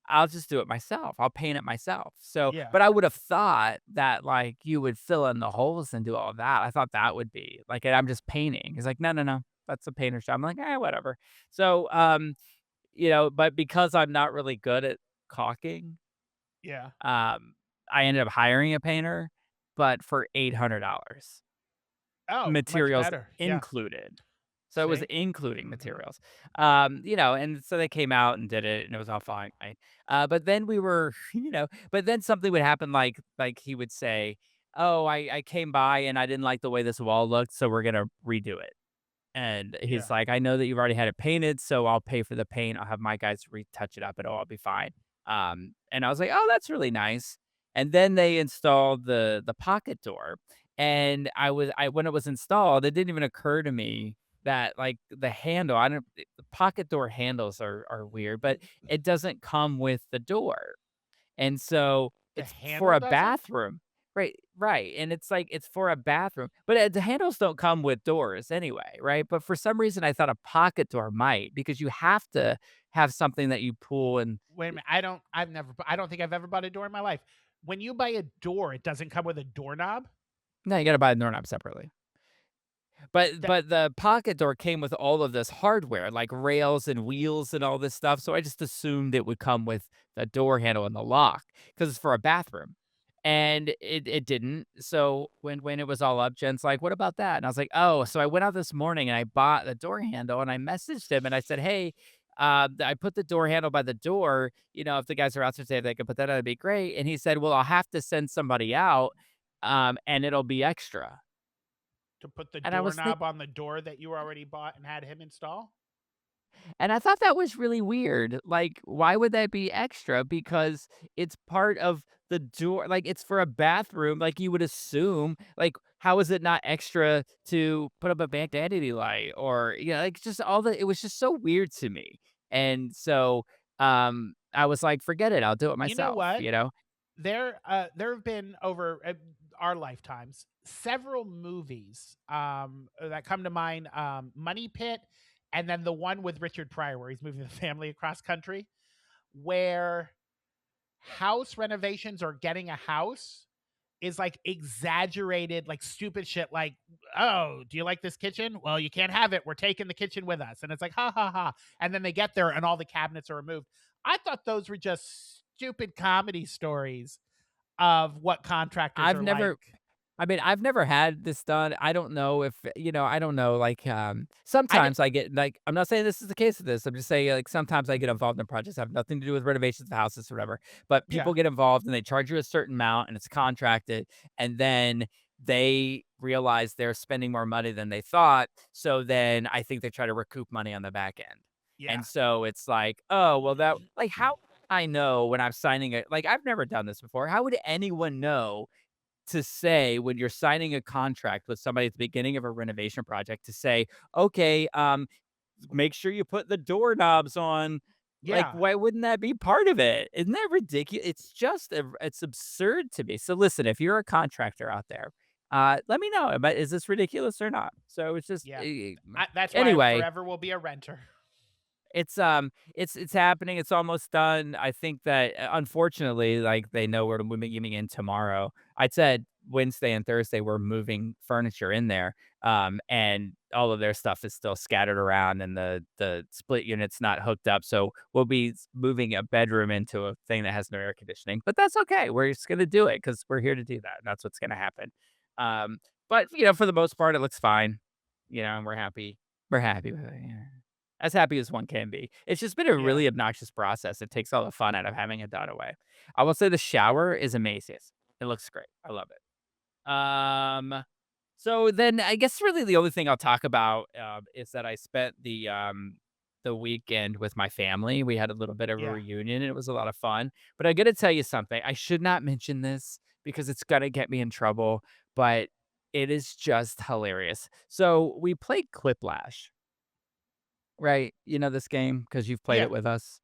"I'll just do it myself. I'll paint it myself." So, yeah. but I would have thought that, like, you would fill in the holes and do all of that. I thought that would be like, "And I'm just painting." He's like, "No, no, no. That's a painter's job." I'm like, whatever." So, but because I'm not really good at caulking, Yeah. um, I ended up hiring a painter, but for $800. Oh, much Materials better. Yeah. included. So it was See? including Mhm. materials. And so they came out and did it, and it was all fine, right? But then we were, but then something would happen, like he would say, "Oh, I came by and I didn't like the way this wall looked, so we're gonna redo it." And he's Yeah. like, "I know that you've already had it painted, so I'll pay for the paint. I'll have my guys retouch it up. It'll all be fine." And I was like, "Oh, that's really nice." And then they installed the pocket door, and I when it was installed, it didn't even occur to me that, like, the handle, I don't the pocket door handles are weird, but it doesn't come with the door. And so The it's for handle a doesn't? bathroom. Right, right, and it's like it's for a bathroom, but, the handles don't come with doors anyway, right? But for some reason, I thought a pocket door might, because you have to have something that you pull and Wait a minute. I don't think I've ever bought a door in my life. When you buy a door, it doesn't come with a doorknob? no, you gotta buy a doorknob separately. But That but the pocket door came with all of this hardware, like rails and wheels and all this stuff, so I just assumed it would come with the door handle and the lock because it's for a bathroom, and it didn't. So when it was all up, Jen's like, "What about that?" And I was like, "Oh." So I went out this morning and I bought the door handle, and I messaged him and I said, "Hey, I put the door handle by the door, if the guys are out there today, they could put that on, it'd be great." And he said, "Well, I'll have to send somebody out, and it'll be extra." to put the And I was thinking. doorknob on the door that you already bought and had him install? And I thought that was really weird. Like, why would that be extra? Because it's part of the door. Like, it's for a bathroom. Like, you would assume. Like, how is it not extra to put up a vanity light or, like, just all the. It was just so weird to me. And so, I was like, forget it. I'll do it You know myself. what? There have been over our lifetimes several movies that come to mind. Money Pit, and then the one with Richard Pryor where he's moving the family across country, where house renovations or getting a house is like exaggerated, like stupid shit. Like, oh, do you like this kitchen? Well, you can't have it. We're taking the kitchen with us, and it's like ha ha ha. And then they get there, and all the cabinets are removed. I thought those were just stupid comedy stories of what contractors I've are like. never I've never had this done. I don't know if, I don't know, like, I did, sometimes I get, like, I'm not saying this is the case with this. I'm just saying, like, sometimes I get involved in projects that have nothing to do with renovations of houses or whatever. But yeah, people get involved and they charge you a certain amount and it's contracted, and then they realize they're spending more money than they thought. So then I think they try to recoup money on the back end. yeah. And so it's like, oh, well, that, like, how I know when I'm signing it, like, I've never done this before. How would anyone know to say when you're signing a contract with somebody at the beginning of a renovation project to say, "Okay, make sure you put the doorknobs on." Like, Yeah. why wouldn't that be part of it? Isn't that ridiculous? It's absurd to me. So listen, if you're a contractor out there, let me know. Is this ridiculous or not? So it's just Yeah. That's why I anyway. forever will be a renter. It's happening, it's almost done. I think that, unfortunately, like, they know we're moving in tomorrow. I said Wednesday and Thursday, we're moving furniture in there, and all of their stuff is still scattered around, and the split unit's not hooked up, so we'll be moving a bedroom into a thing that has no air conditioning, but that's okay. We're just gonna do it because 'cause we're here to do that, and that's what's gonna happen. But, for the most part, it looks fine, and we're happy with it, yeah. as happy as one can be. It's just been a Yeah. really obnoxious process. It takes all the fun out of having it done away. I will say the shower is amazing. It looks great. I love it. So then I guess really the only thing I'll talk about is that I spent the weekend with my family. We had a little bit of a Yeah. reunion and it was a lot of fun. But I got to tell you something. I should not mention this because it's gonna get me in trouble, but it is just hilarious. So we played Cliplash, right? You know this game because you've played Yeah. it with us.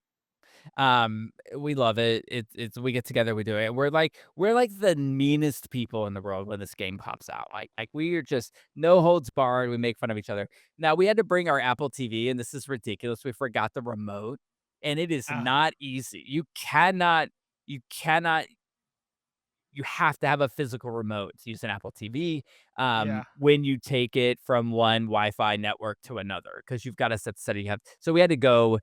We love it. It's we get together, we do it. We're like the meanest people in the world when this game pops out. Like we are just no holds barred. We make fun of each other. Now we had to bring our Apple TV, and this is ridiculous. We forgot the remote, and it is Oh, not easy. You cannot you have to have a physical remote to use an Apple TV yeah. when you take it from one Wi-Fi network to another because you've got to set you have. So we had to go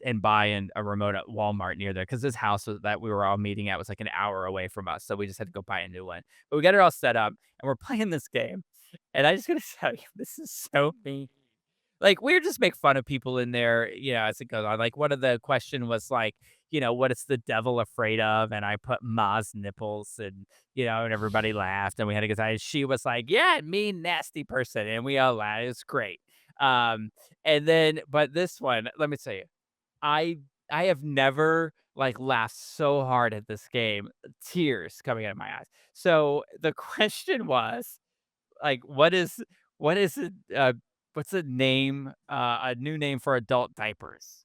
and buy a remote at Walmart near there because this house that we were all meeting at was like an hour away from us. So we just had to go buy a new one. But we got it all set up and we're playing this game. And I just gotta tell you, this is so mean. Like, we just make fun of people in there, as it goes on. Like, one of the question was like, what is the devil afraid of? And I put Ma's nipples and everybody laughed and we had a good time. She was like, yeah, mean, nasty person. And we all laughed. It was great. And then, but this one, let me tell you, I, I have never like laughed so hard at this game, tears coming out of my eyes. So the question was, like, what is it, what's a new name for adult diapers?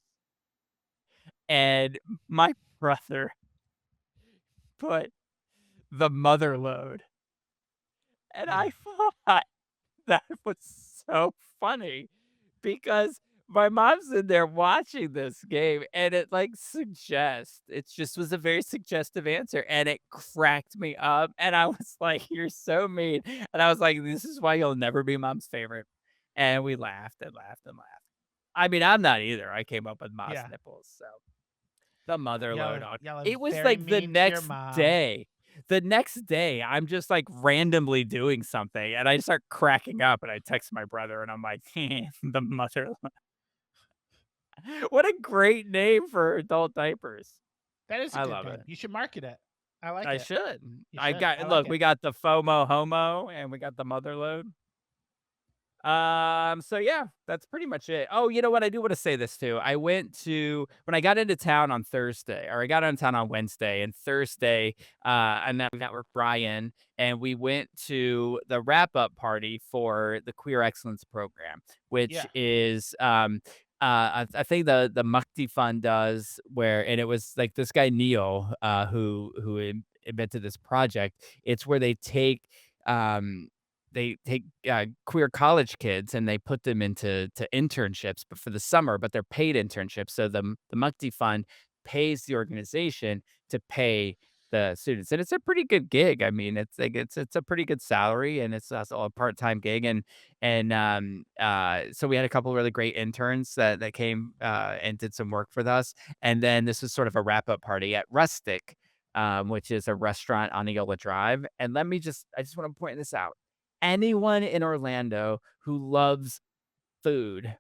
And my brother put the mother load, and I thought that was so funny because my mom's in there watching this game, and it, like, suggests it just was a very suggestive answer, and it cracked me up, and I was like, "You're so mean," and I was like, "This is why you'll never be mom's favorite," and we laughed and laughed and laughed. I mean, I'm not either, I came up with Moss Yeah. nipples, so the mother Y'all load are on y'all are it was, very like, mean to your mom. the next day, I'm just, like, randomly doing something, and I start cracking up, and I text my brother, and I'm like, "The mother." What a great name for adult diapers. That is a I good love name. it. You should market it. I like I it. should. You I should. got I like look, it. we got the FOMO homo and we got the mother load. So yeah, that's pretty much it. Oh, you know what? I do want to say this too. I went to when I got into town on Thursday, or I got into town on Wednesday, and Thursday, and then we met with Brian, and we went to the wrap up party for the Queer Excellence Program, which Yeah. is I think the Mukti Fund does and it was like this guy Neil, who invented this project. It's where um they take queer college kids and they put them into internships, but for the summer, but they're paid internships. So the Mukti Fund pays the organization to pay the students, and it's a pretty good gig. I mean, it's like it's a pretty good salary, and it's also a part time gig, and so we had a couple of really great interns that came and did some work with us, and then this was sort of a wrap up party at Rustic. Which is a restaurant on Neola Drive. And I just want to point this out, anyone in Orlando who loves food,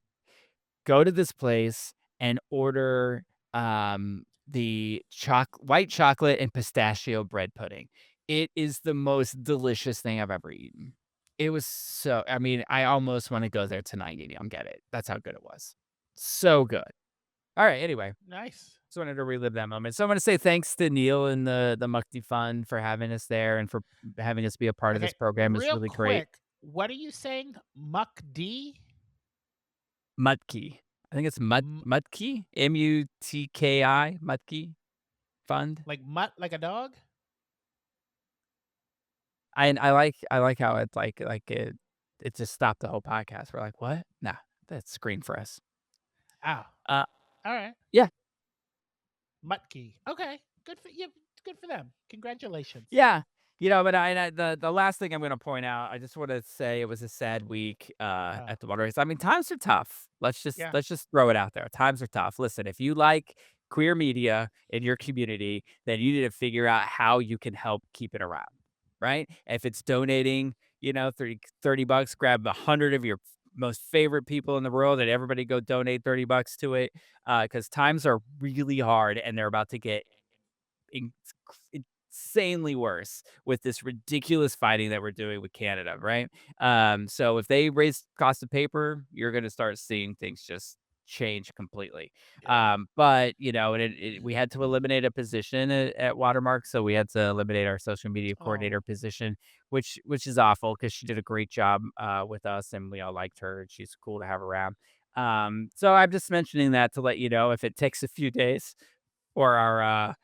go to this place and order the white chocolate and pistachio bread pudding. It is the most delicious thing I've ever eaten. It was I mean, I almost want to go there tonight and get it. That's how good it was. So good. All right, anyway, Nice. just wanted to relive that moment. So I want to say thanks to Neil and the Mukti Fund for having us there and for having us be a part of Okay. this program. Is Real really great. quick, what are you saying? Muck D? Mutki. I think it's M- Mutki, Mutki, Mutki Fund. like mutt like a dog? And I like how it's it just stopped the whole podcast. We're like, "What? Nah, that's screen for us." Oh. Uh, All right. yeah. Mutki. Okay. Good for you. Good for them. Congratulations. Yeah. But the last thing I'm gonna point out, I just wanna say it was a sad week, Oh. at the water race. I mean, times are tough. Yeah. Let's just throw it out there. Times are tough. Listen, if you like queer media in your community, then you need to figure out how you can help keep it around, right? If it's donating, 30 bucks, grab 100 of your most favorite people in the world, and everybody go donate $30 to it, because times are really hard and they're about to get in insanely worse with this ridiculous fighting that we're doing with Canada, right? So if they raise cost of paper, you're gonna start seeing things just change completely. Yeah. But we had to eliminate a position at Watermark, so we had to eliminate our social media Oh. coordinator position, which is awful because she did a great job with us, and we all liked her, and she's cool to have around. So I'm just mentioning that to let you know if it takes a few days for our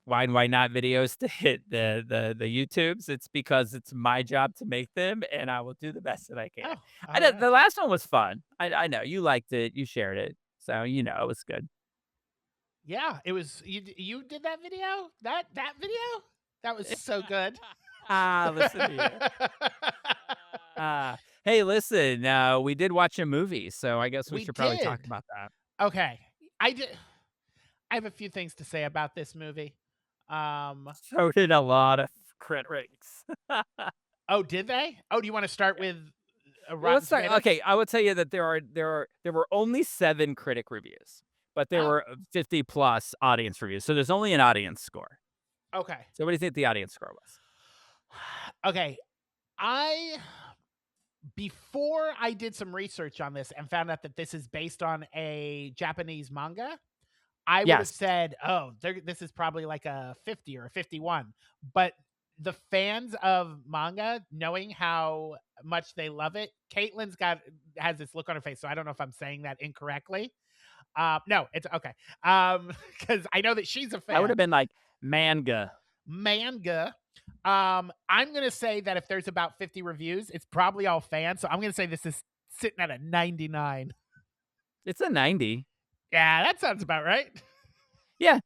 why not videos to hit the YouTubes. It's because it's my job to make them, and I will do the best that I can. Oh, I all know right. the last one was fun. I know you liked it, you shared it, so it was good. Yeah, it was you did that video? That video? That was so good. Listen to you. Uh, hey, listen, we did watch a movie, so I guess we We should probably talk did. about that. Okay. I did I have a few things to say about this movie. Um, So did a lot of critics. oh, did they? Oh, do you wanna start with, Well, Rotten let's start. Tomatoes? Okay, I will tell you that there were only 7 critic reviews, but there Oh, were 50 plus audience reviews. So there's only an audience score. okay. So what do you think the audience score was? Okay, I before I did some research on this and found out that this is based on a Japanese manga, I would have Yes, said, "Oh, this is probably like a 50 or a 51." But the fans of manga, knowing how much they love it, Caitlin's got has this look on her face, so I don't know if I'm saying that incorrectly. No, it's okay. Because I know that she's a I would fan. have been like manga. Manga. I'm gonna say that if there's about 50 reviews, it's probably all fans. So I'm gonna say this is sitting at a 99. It's a 90. Yeah, that sounds about right. Yeah,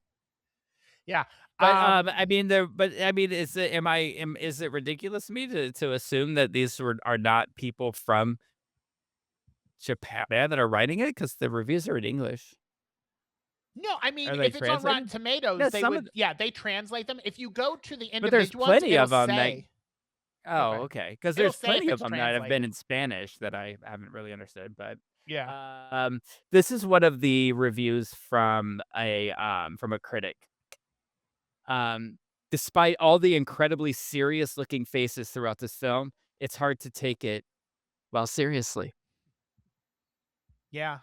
Yeah. but Um, is it ridiculous to me to assume that these are not people from Japan that are writing it because the reviews are in English? no, I mean, Are they if it's on Rotten translated? Tomatoes, No, they some of would, yeah, they translate them. If you go to the but there's individual ones, plenty it'll of them that. say, Oh, okay, okay. Because it'll there's say if plenty of it's them that have been translated. in Spanish that I haven't really understood, but, Yeah. um, this is one of the reviews from a critic. Um, Despite all the incredibly serious looking faces throughout this film, it's hard to take it, well, seriously. Yeah.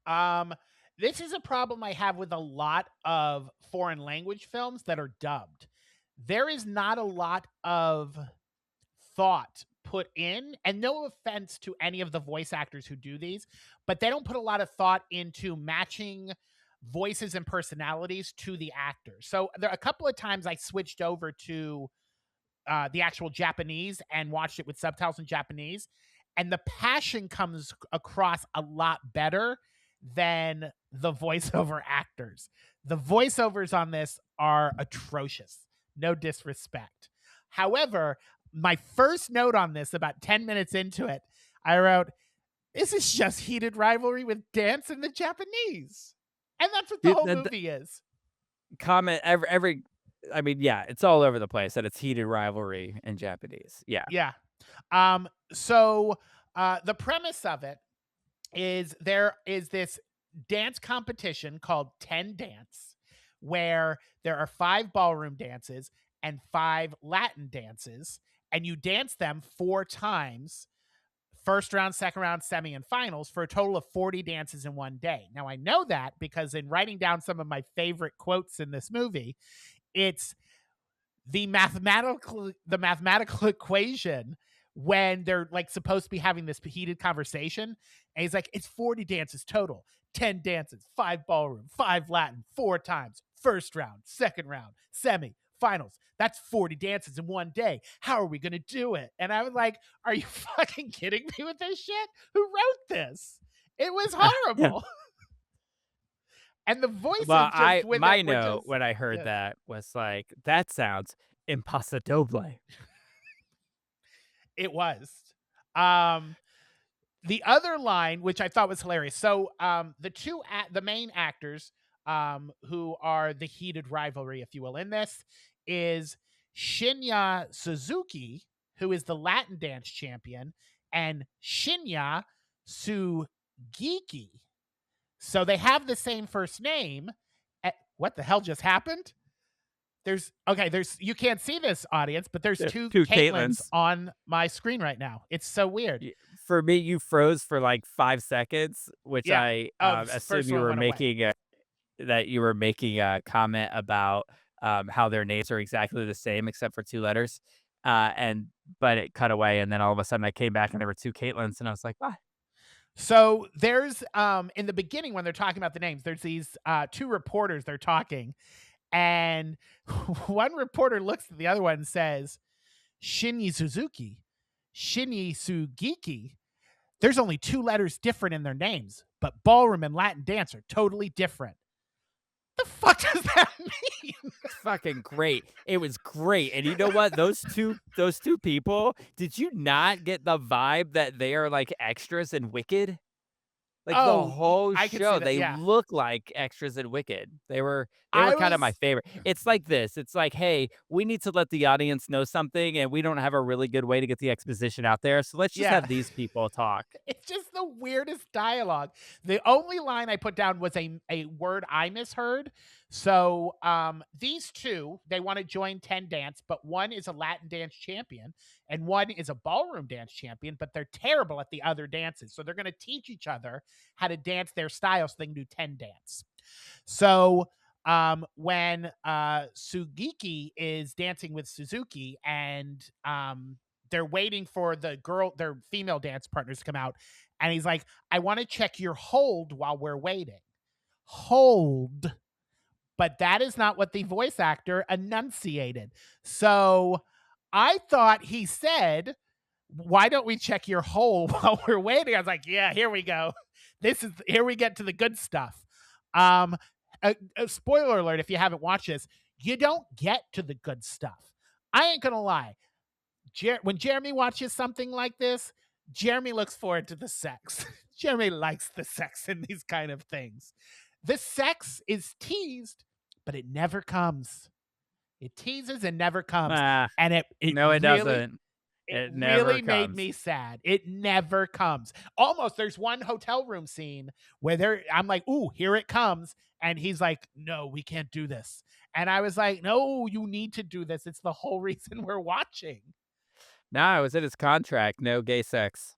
Um, this is a problem I have with a lot of foreign language films that are dubbed. There is not a lot of thought put in, and no offense to any of the voice actors who do these, but they don't put a lot of thought into matching voices and personalities to the actors. So there a couple of times I switched over to the actual Japanese and watched it with subtitles in Japanese, and the passion comes across a lot better than the voiceover actors. The voiceovers on this are atrocious. No disrespect. However, my first note on this, about 10 minutes into it, I wrote, "This is just heated rivalry with dance in the Japanese." And that's what the Dude, whole movie is. comment every I mean, yeah, it's all over the place that it's heated rivalry in Japanese. Yeah. Yeah. So the premise of it is there is this dance competition called 10 Dance, where there are 5 ballroom dances and 5 Latin dances, and you dance them 4 times, first round, second round, semi, and finals, for a total of 40 dances in one day. Now, I know that because in writing down some of my favorite quotes in this movie, it's the mathematical equation when they're like supposed to be having this heated conversation, and he's like, it's 40 dances total, 10 dances, 5 ballroom, 5 Latin, 4 times, first round, second round, semi, finals. That's 40 dances in one day. How are we going to do it? And I was like, are you fucking kidding me with this shit? Who wrote this? It was Yeah. horrible. And the Well, voices just I with my it were note just, when I heard yeah. that was like, "That sounds impossible." It was. Um, the other line, which I thought was hilarious. So the main actors, who are the heated rivalry, if you will, in this, is Shinya Suzuki, who is the Latin dance champion, and Shinya Sugiki. So they have the same first name. What the hell just happened? There's you can't see this, audience, but there's two Two Caitlins Caitlins. on my screen right now. It's so weird. For me, you froze for like 5 seconds, which Yeah. I The assume first you one were went away. making that you were making a comment about how their names are exactly the same except for 2 letters. But it cut away, and then all of a sudden I came back and there were 2 Caitlins, and I was like, "What?" So there's in the beginning when they're talking about the names, there's these 2 reporters, they're talking, and one reporter looks at the other one and says, Shinji Suzuki, Shinji Sugiki. There's only 2 letters different in their names, but ballroom and Latin dance are totally different. The fuck does that mean? Fucking great. It was great. And you know what? Those two people, did you not get the vibe that they are like extras in Wicked? Like the Oh, whole I could see show, that. they Yeah. look like extras in Wicked. They were I kind of my was favorite. It's like this. It's like, hey, we need to let the audience know something, and we don't have a really good way to get the exposition out there. So let's just yeah. have these people talk. It's just the weirdest dialogue. The only line I put down was a word I misheard. So these 2, they want to join 10 dance, but one is a Latin dance champion and one is a ballroom dance champion, but they're terrible at the other dances. So they're going to teach each other how to dance their style so they can do 10 dance. So when Sugiki is dancing with Suzuki and they're waiting for their female dance partners to come out. And he's like, I want to check your hold while we're waiting. Hold. But that is not what the voice actor enunciated. So I thought he said, why don't we check your hold while we're waiting? I was like, yeah, here we go. Here we get to the good stuff. A spoiler alert, if you haven't watched this, you don't get to the good stuff. I ain't gonna lie. When Jeremy watches something like this, Jeremy looks forward to the sex. Jeremy likes the sex in these kind of things. The sex is teased, but it never comes. It teases and never comes. Ah, And it no, it really, doesn't. it It never really made comes. me sad. It never comes. Almost there's one hotel room scene where I'm like, ooh, here it comes. And he's like, no, we can't do this. And I was like, no, you need to do this. It's the whole reason we're watching. No, it was in his contract. No gay sex.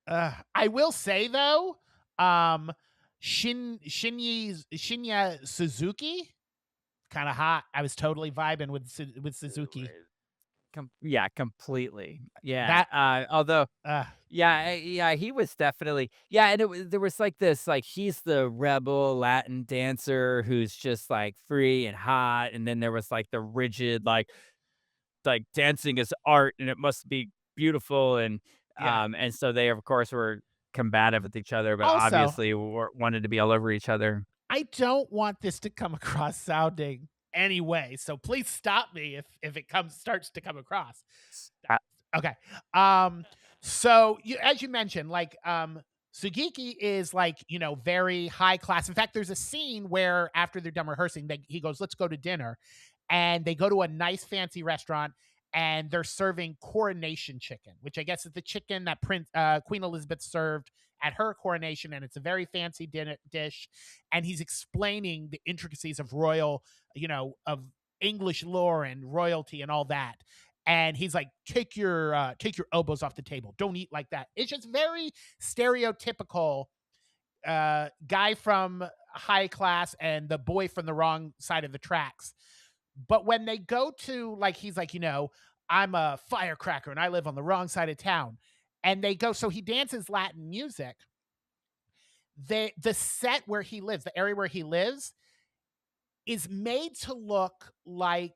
I will say though, Shinya Suzuki, kind of hot. I was totally vibing with Suzuki. Yeah, completely. Yeah. That Although, uh, yeah, he was definitely, yeah, and there was like this, like he's the rebel Latin dancer who's just like free and hot, and then there was like the rigid, like dancing is art and it must be beautiful, yeah. and so they of course were combative with each other, but Also, obviously wanted to be all over each other. I don't want this to come across sounding anyway, so please stop me if it starts to come across. Uh, Okay. So as you mentioned, like Sugiki is like, very high class. In fact, there's a scene where after they're done rehearsing, he goes, let's go to dinner. And they go to a nice fancy restaurant and they're serving coronation chicken, which I guess is the chicken that Queen Elizabeth served at her coronation. And it's a very fancy dish. And he's explaining the intricacies of royal, of English lore and royalty and all that. And he's like, take your elbows off the table. Don't eat like that. It's just very stereotypical guy from high class and the boy from the wrong side of the tracks. But when they go to, like, he's like, I'm a firecracker and I live on the wrong side of town. And they go, so he dances Latin music. The set where he lives, the area where he lives, is made to look like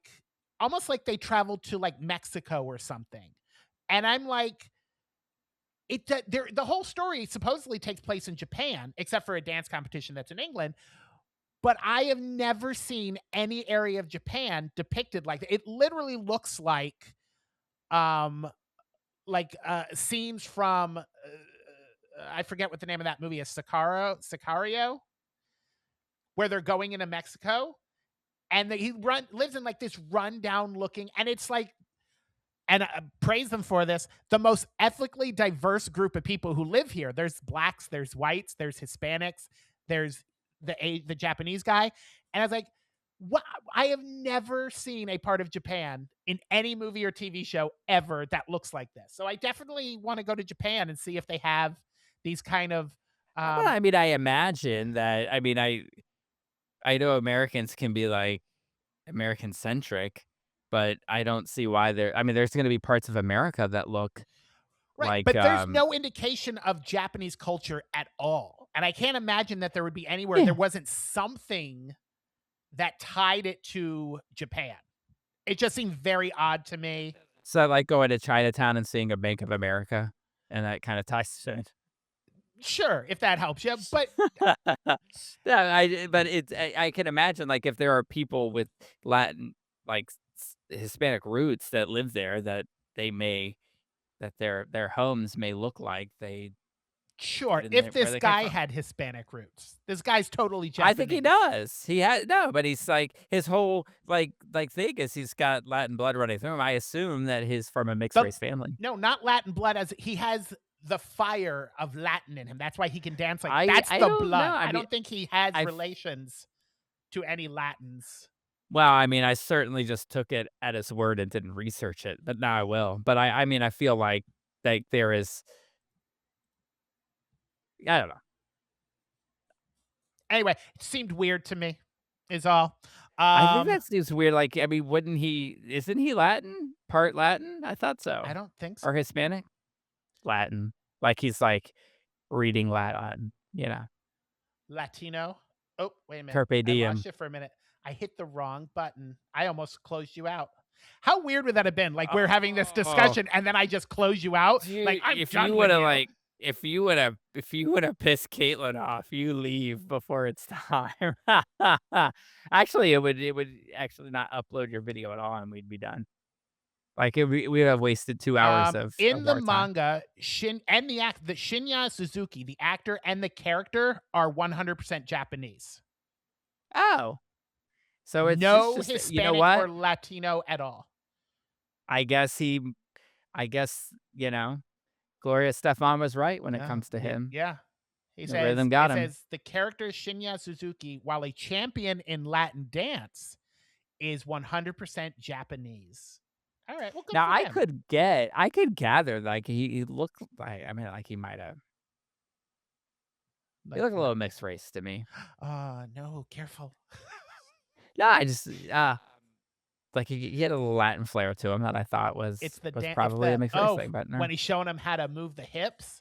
almost like they traveled to like Mexico or something. And I'm like, the whole story supposedly takes place in Japan, except for a dance competition that's in England. But I have never seen any area of Japan depicted like that. It literally looks like scenes from I forget what the name of that movie is, Sicario, where they're going into Mexico, and he lives in like this rundown looking, and it's like, and praise them for this, the most ethnically diverse group of people who live here. There's blacks, there's whites, there's Hispanics, there's the Japanese guy. And I was like, what? I have never seen a part of Japan in any movie or TV show ever that looks like this. So I definitely want to go to Japan and see if they have these kind of Well, I mean, I imagine that. I mean, I know Americans can be like American centric, but I don't see why there. I mean, there's going to be parts of America that look right, like but there's no indication of Japanese culture at all. And I can't imagine that there would be anywhere there wasn't something that tied it to Japan. It just seemed very odd to me. so like going to Chinatown and seeing a Bank of America, and that kind of ties to it. Sure, if that helps you, but Yeah, but I can imagine like if there are people with Latin like Hispanic roots that live there that they may that their homes may look like they sure, in if where this they came guy from. had Hispanic roots. This guy's totally I Japanese. think he does. He had no, but he's like his whole like thing is he's got Latin blood running through him. I assume that he's from a mixed The- race family. No, not Latin blood, as he has the fire of Latin in him. That's why he can dance like I that's the don't blood. know. I I mean, don't think he has I've relations to any Latins. Well, I mean, I certainly just took it at its word and didn't research it, but now I will. But I mean, I feel like there is. I don't know. Anyway, it seemed weird to me, is all. I think that seems weird. Like, I mean, wouldn't he? Isn't he Latin? Part Latin? I thought so. I don't think so. Or Hispanic? Latin. Like he's like reading Latin. You know. Latino. Oh, wait a minute. Carpe I diem. lost you for a minute. I hit the wrong button. I almost closed you out. How weird would that have been? Like we're having this discussion and then I just close you out. Dude, Like I'm if done you with would have you. like if you would have pissed Caitlin off, you leave before it's time. Actually, it would actually not upload your video at all, and we'd be done. Like we would have wasted 2 hours of in the our time. manga, the Shinya Suzuki, the actor and the character are 100% Japanese. Oh, so it's no just, Hispanic you know what? or Latino at all. I guess you know, Gloria Stefan was right when it comes to him. Yeah. He The says, rhythm got it him. says the character Shinya Suzuki, while a champion in Latin dance, is 100% Japanese. All right. Well, good Now for him. I could gather like he looked like like he might have. He looked a little mixed race to me. No, careful. No, I just like he had a little Latin flair to him that I thought was probably a mixed race thing, but no. When he's showing him how to move the hips,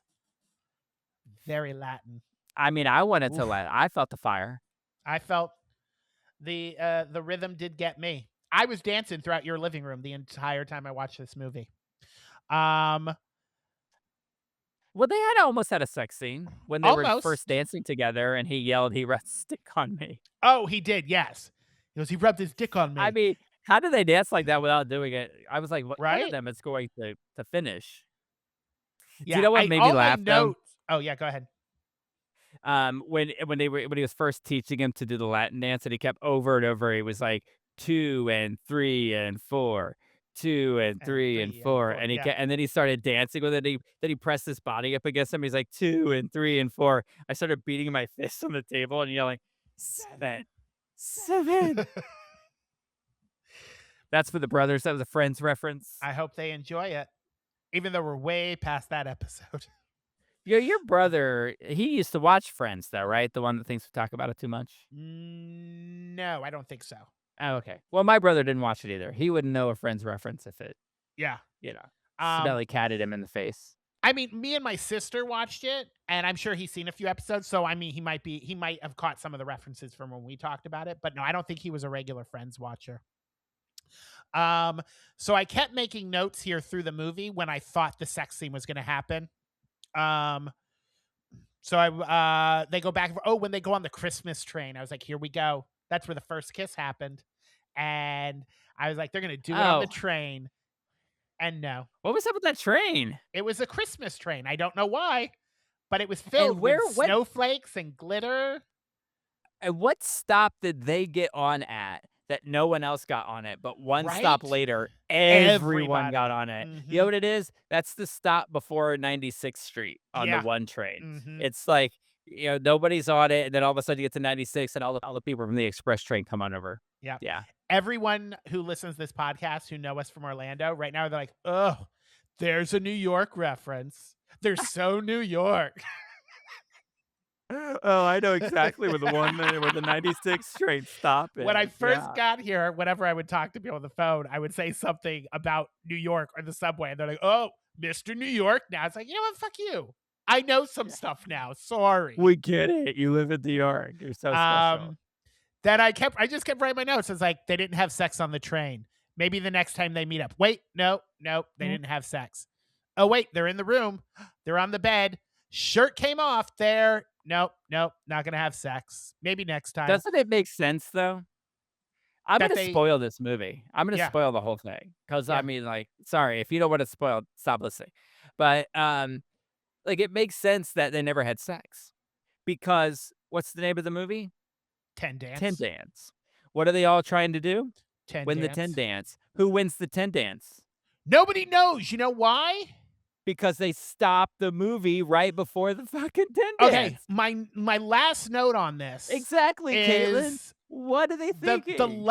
very Latin. I mean, I wanted to I felt the fire. I felt the rhythm did get me. I was dancing throughout your living room the entire time I watched this movie. Well, they almost had a sex scene when they were first dancing together, and he yelled, "He rubbed his dick on me." Oh, he did. Yes, he goes. He rubbed his dick on me. I mean, how do they dance like that without doing it? I was like, one Right? of them is going to finish. Yeah, Do you know what made me laugh? Oh yeah, go ahead. When he was first teaching him to do the Latin dance, and he kept over and over. He was like 2 and 3 and 4, 2 and 3 and 4, and and then he started dancing with it. Then he pressed his body up against him. He's like 2 and 3 and 4. I started beating my fists on the table and yelling, 7, 7. That's for the brothers. That was a Friends reference. I hope they enjoy it, even though we're way past that episode. Your brother, he used to watch Friends, though, right? The one that thinks we talk about it too much? No, I don't think so. Oh, okay. Well, my brother didn't watch it either. He wouldn't know a Friends reference if it, Yeah. smelly catted him in the face. I mean, me and my sister watched it, and I'm sure he's seen a few episodes. So, I mean, he might have caught some of the references from when we talked about it. But no, I don't think he was a regular Friends watcher. So I kept making notes here through the movie when I thought the sex scene was going to happen. So they go back. When they go on the Christmas train, I was like, here we go. That's where the first kiss happened. And I was like, they're going to do it on the train. And no. What was up with that train? It was a Christmas train. I don't know why, but it was filled with snowflakes and glitter. And what stop did they get on at that no one else got on it, but one stop Right? later, everyone got Everybody. on it. You know Mhm. what it is? That's the stop before 96th Street on the Yeah. one train. Mhm. It's like, nobody's on it, and then all of a sudden you get to 96, and all the people from the express train come on over. Yeah. Yeah. Everyone who listens to this podcast who know us from Orlando right now, they're like, "Oh, there's a New York reference. They're so New York." Oh, I know exactly where the 96th train stop When I is. first Yeah. got here, whenever I would talk to people on the phone, I would say something about New York or the subway, and they're like, "Oh, Mr. New York now." It's like, you know what? Fuck you. I know some Yeah. stuff now. Sorry. We get it. You live in New York. You're so special. Um, I just kept writing my notes. It's like they didn't have sex on the train. Maybe the next time they meet up. Wait, no, they Mm. didn't have sex. Oh, wait, they're in the room. They're on the bed. Shirt came off there. Nope, not gonna have sex. Maybe next time. Doesn't it make sense, though? I'm That gonna they spoil this movie. I'm gonna Yeah, spoil the whole thing because I yeah. mean, like, sorry if you don't want it spoiled, stop listening. But like, it makes sense that they never had sex because what's the name of the movie? 10 10 dance. Dance. What are they all trying to do? 10 Win the 10 dance. Dance. Who wins the 10 Dance? Nobody knows. You know why? Because they stopped the movie right before the fucking 10 Okay, Dance. my last note on this Exactly, Caitlin. is What are they the thinking?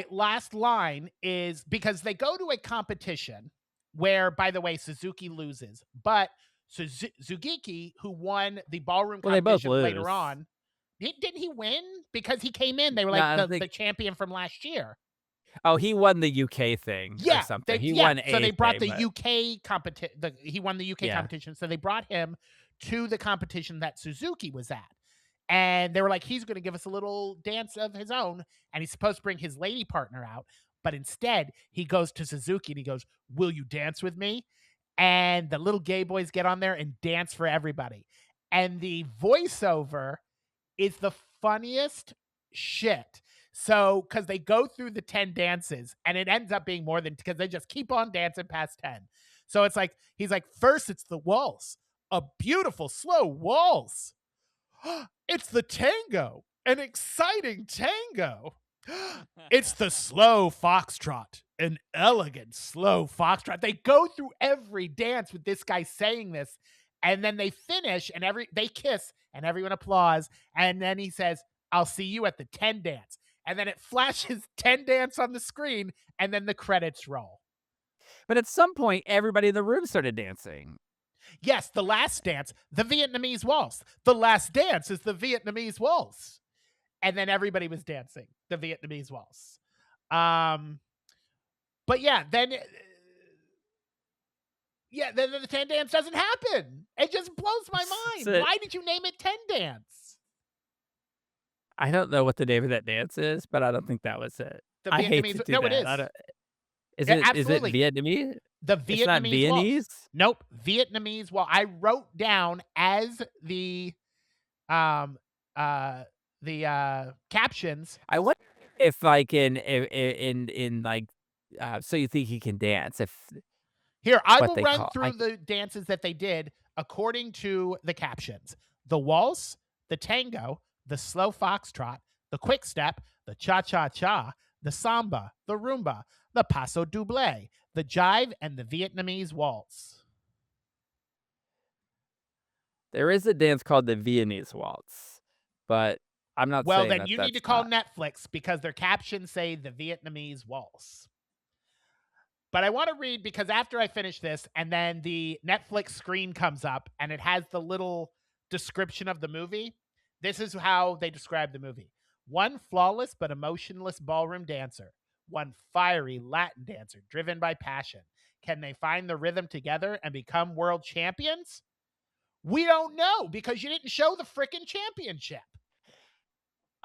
last line is because they go to a competition where, by the way, Suzuki loses, but Sugiki, who won the ballroom Well, they both competition lose. later on, didn't he win? Because he came in, they were No, like I don't think. the champion from last year. Oh, he won the UK thing or Yeah, something. He won so they a brought thing, the but UK competition. He won the UK yeah. competition, so they brought him to the competition that Suzuki was at. And they were like, he's going to give us a little dance of his own. And he's supposed to bring his lady partner out. But instead, he goes to Suzuki and he goes, "Will you dance with me?" And the little gay boys get on there and dance for everybody. And the voiceover is the funniest shit. So, because they go through the 10 dances and it ends up being more than because they just keep on dancing past 10. So it's like, he's like, first it's the waltz, a beautiful, slow waltz. It's the tango, an exciting tango. It's the slow foxtrot, an elegant slow foxtrot. They go through every dance with this guy saying this, and then they finish and they kiss and everyone applauds. And then he says, "I'll see you at the 10 dance." And then it flashes 10 dance on the screen, and then the credits roll. But at some point, everybody in the room started dancing. Yes, the last dance, the Vietnamese waltz. The last dance is the Vietnamese waltz. And then everybody was dancing the Vietnamese waltz. But yeah, then the 10 dance doesn't happen. It just blows my mind. So Why did you name it 10 dance? I don't know what the name of that dance is, but I don't think that was it. The I hate to Vietnamese. do No, it that. is. I don't. Is it Absolutely. Vietnamese? The It's not Vietnamese waltz. Viennese? Nope. Vietnamese. Well, I wrote down as the captions. I wonder if like in like so you think he can dance if Here, I what will they run call through the dances that they did according to the captions: the waltz, the tango, the slow foxtrot, the quick step, the cha-cha-cha, the samba, the rumba, the paso doble, the jive, and the Vietnamese waltz. there is a dance called the Viennese waltz, but I'm not Well, saying then that you need to that's call not. Netflix because their captions say the Vietnamese waltz. But I want to read because after I finish this, and then the Netflix screen comes up and it has the little description of the movie. This is how they describe the movie: one flawless but emotionless ballroom dancer, one fiery Latin dancer driven by passion. Can they find the rhythm together and become world champions? We don't know because you didn't show the frickin' championship.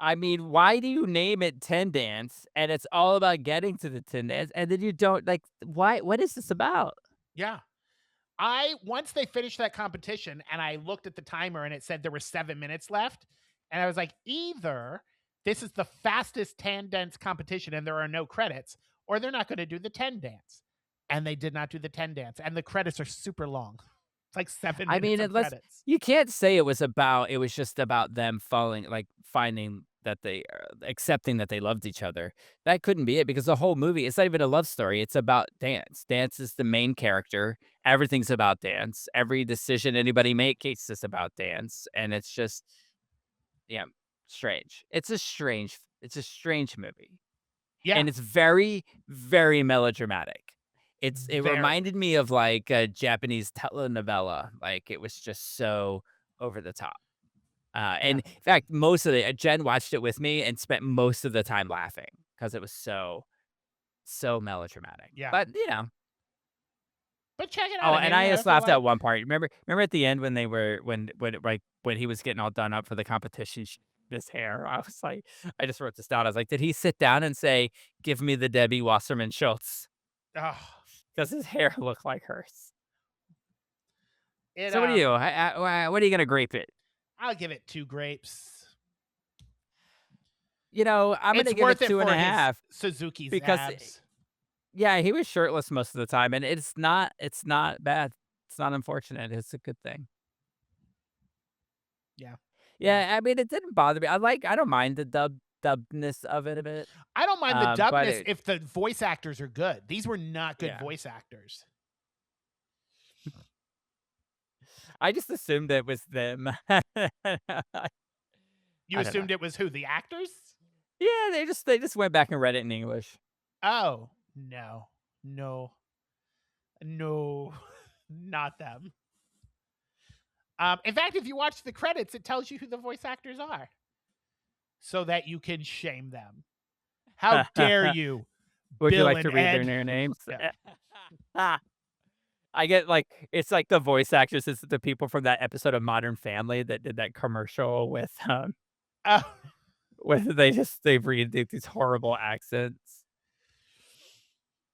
I mean, why do you name it 10 Dance and it's all about getting to the 10 Dance and then you don't like why what is this about? Yeah. Once they finished that competition and I looked at the timer and it said there were 7 minutes left, and I was like, either this is the fastest 10 dance competition and there are no credits, or they're not going to do the 10 dance. And they did not do the 10 dance, and the credits are super long. It's like 7 I minutes mean, of unless credits. you can't say it was just about them falling like finding that they accepting that they loved each other. That couldn't be it because the whole movie, it's not even a love story. It's about dance. Dance is the main character. Everything's about dance. Every decision anybody makes is about dance, and it's just yeah, strange. It's a strange movie, Yeah, and it's very, very melodramatic. It very. reminded me of like a Japanese telenovela. Like it was just so over the top. Yeah, And in fact, most of it, Jen watched it with me and spent most of the time laughing because it was so melodramatic. yeah. But you know, But check it out. oh, I and mean, I just if you laughed at like, one part. Remember at the end when they were when he was getting all done up for the competition, his hair. I was like, I just wrote this down. I was like, did he sit down and say, "Give me the Debbie Wasserman Schultz"? oh, Because his hair looked like hers. it So what do you? What are you gonna grape it? I'll give it 2 grapes. You know, I'm gonna It's give worth it it two and for a his half Suzuki's because abs. yeah, he was shirtless most of the time, and it's not bad. It's not unfortunate. It's a good thing. Yeah, yeah. Yeah, I mean, it didn't bother me. I don't mind the dubbedness of it a bit. I don't mind the But dubness it if the voice actors are good. These were not good yeah. voice actors. I just assumed it was them. You I don't know. assumed it was who? The actors? Yeah, they just went back and read it in English. Oh, no. No. No. Not them. In fact, if you watch the credits, it tells you who the voice actors are so that you can shame them. How dare you, Would you Bill like to and read their Ed? names? Yeah. I get like it's like the voice actresses, the people from that episode of Modern Family that did that commercial Oh, with they read these horrible accents.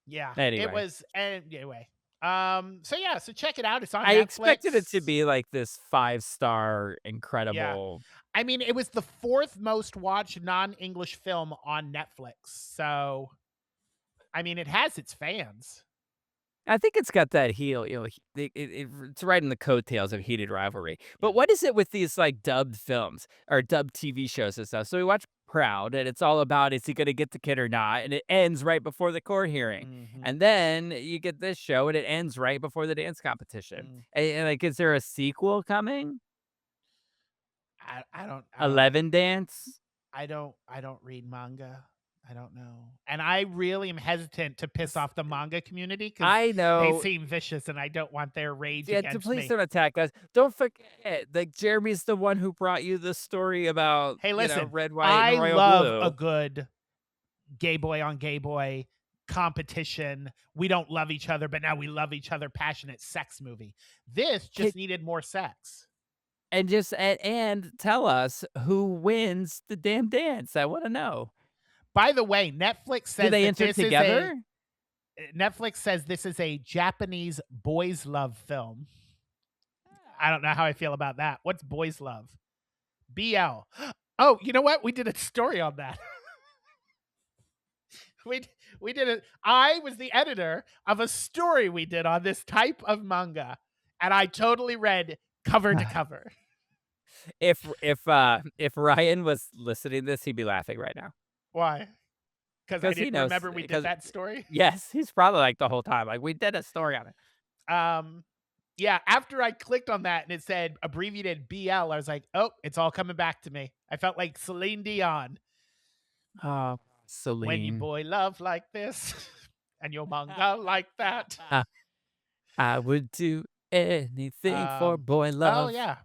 yeah. It Anyway, was, and anyway. So yeah, so check it out. It's on I expected it to Netflix. be like this 5-star Yeah. incredible. I mean, it was the 4th most watched non-English film on Netflix. So, I mean, it has its fans. I think it's got that heel, it's riding the coattails of Heated Rivalry. Yeah. But what is it with these like dubbed films or dubbed TV shows and stuff? So we watch Proud, and it's all about is he going to get the kid or not, and it ends right before the court hearing. Mhm. And then you get this show, and it ends right before the dance competition. Mm. And like, is there a sequel coming? I don't 11 Dance? I don't read manga. I don't know. And I really am hesitant to piss off the manga community cuz I they know. seem vicious and I don't want their rage Yeah, against please me. don't attack us. Don't forget, like Jeremy's the one who brought you the story about, Hey, listen. red, white, and I royal love a blue. good gay boy on gay boy competition. We don't love each other, but now we love each other passionate sex movie. This Can, just needed more sex. and just and tell us who wins the damn dance. I want to know. By the way, Netflix Do says they that enter together? Netflix says this is a Japanese boys love film. I don't know how I feel about that. What's boys love? BL. Oh, you know what? We did a story on that. we did it. I was the editor of a story we did on this type of manga, and I totally read cover to cover. If Ryan was listening to this, he'd be laughing right now Why? Because I because he didn't knows. remember we did Because that story. yes, he's probably like the whole time. Like we did a story on it. Yeah, after I clicked on that and it said abbreviated BL, I was like, oh, it's all coming back to me. I felt like Celine Dion. Oh, When you Celine. boy love like this and your manga like that. I would do anything for boy Oh, love. yeah.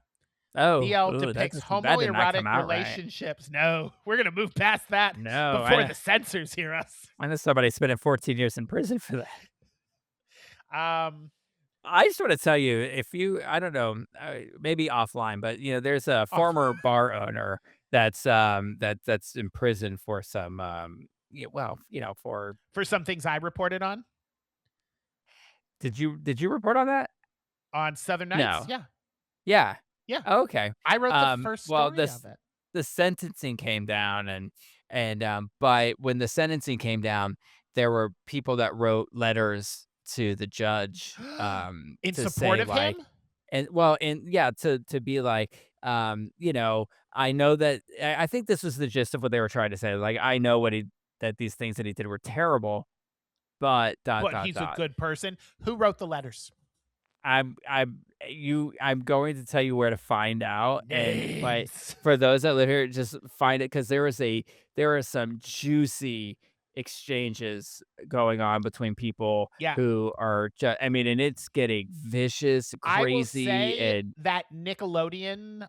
Oh, BL ooh, depicts that did not come homoerotic out right. relationships. No, we're going to move past that No, before the censors hear us. I know somebody spending 14 years in prison for that. Um, I just want to tell you, if you, I don't know, maybe offline, but there's a former bar owner that's in prison for some, for some things I reported did you report on that? on Southern Nights. No. Yeah. Yeah. Yeah. Okay. I wrote the first Well, story of it. the sentencing came down, but when the sentencing came down, there were people that wrote letters to the judge, In to support say of like, him? and well, and yeah, to be like, I know that I think this was the gist of what they were trying to say. Like, I know that these things that he did were terrible, but dot But dot he's a dot. good person. Who wrote the letters? I'm going to tell you where to find out, but Names. for those that live here, just find it because there are some juicy exchanges going on between people Yeah. who are just, I mean, and it's getting vicious, I will crazy, say and that Nickelodeon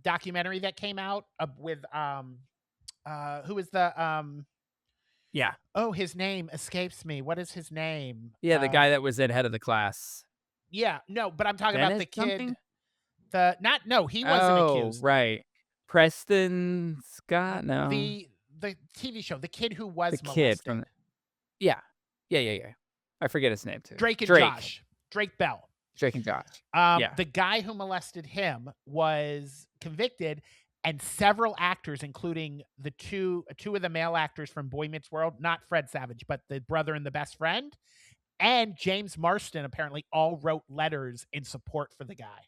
documentary that came out with who is the yeah, oh, his name escapes me. What is his name? yeah, the guy that was in head of the class, Yeah, no, but I'm talking about Dennis the kid. something. The not no, he wasn't Oh, accused. right, Preston Scott. No, The TV show, the kid who the was kid from molested. yeah, yeah. I forget his name too. Drake and Josh. Drake Bell. Drake and Josh. Yeah. The guy who molested him was convicted, and several actors, including the two of the male actors from Boy Meets World, not Fred Savage, but the brother and the best friend, and James Marston apparently all wrote letters in support for the guy.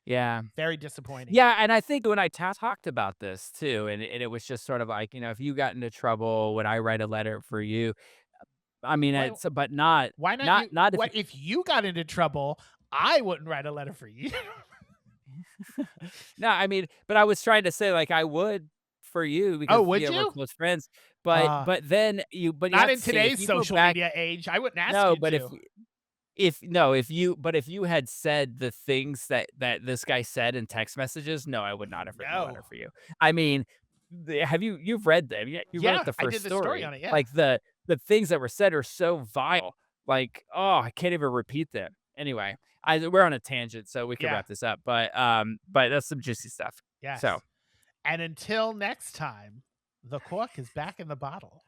Yeah. Very disappointing. Yeah, and I think when I talked about this too, and it was just sort of like, if you got into trouble, would I write a letter for you? I mean, Well, it's but not why not you? not if What if you got into trouble? I wouldn't write a letter for you. no, I mean, but I was trying to say like I would for you Oh, because would we're you? close friends, Uh, then you Not have in to see if today's you go social back. media age. I wouldn't ask No, you but to. if no, if you had said the things that this guy said in text messages, no, I would not have written a letter No. for you. I mean, you've read them? Yeah, you wrote Yeah, the I first did the story story. on it. Yeah. Like the things that were said are so vile. Like, oh, I can't even repeat them. Anyway, we're on a tangent, so we can Yeah. wrap this up. But that's some juicy stuff. Yes. So And until next time, the cork is back in the bottle.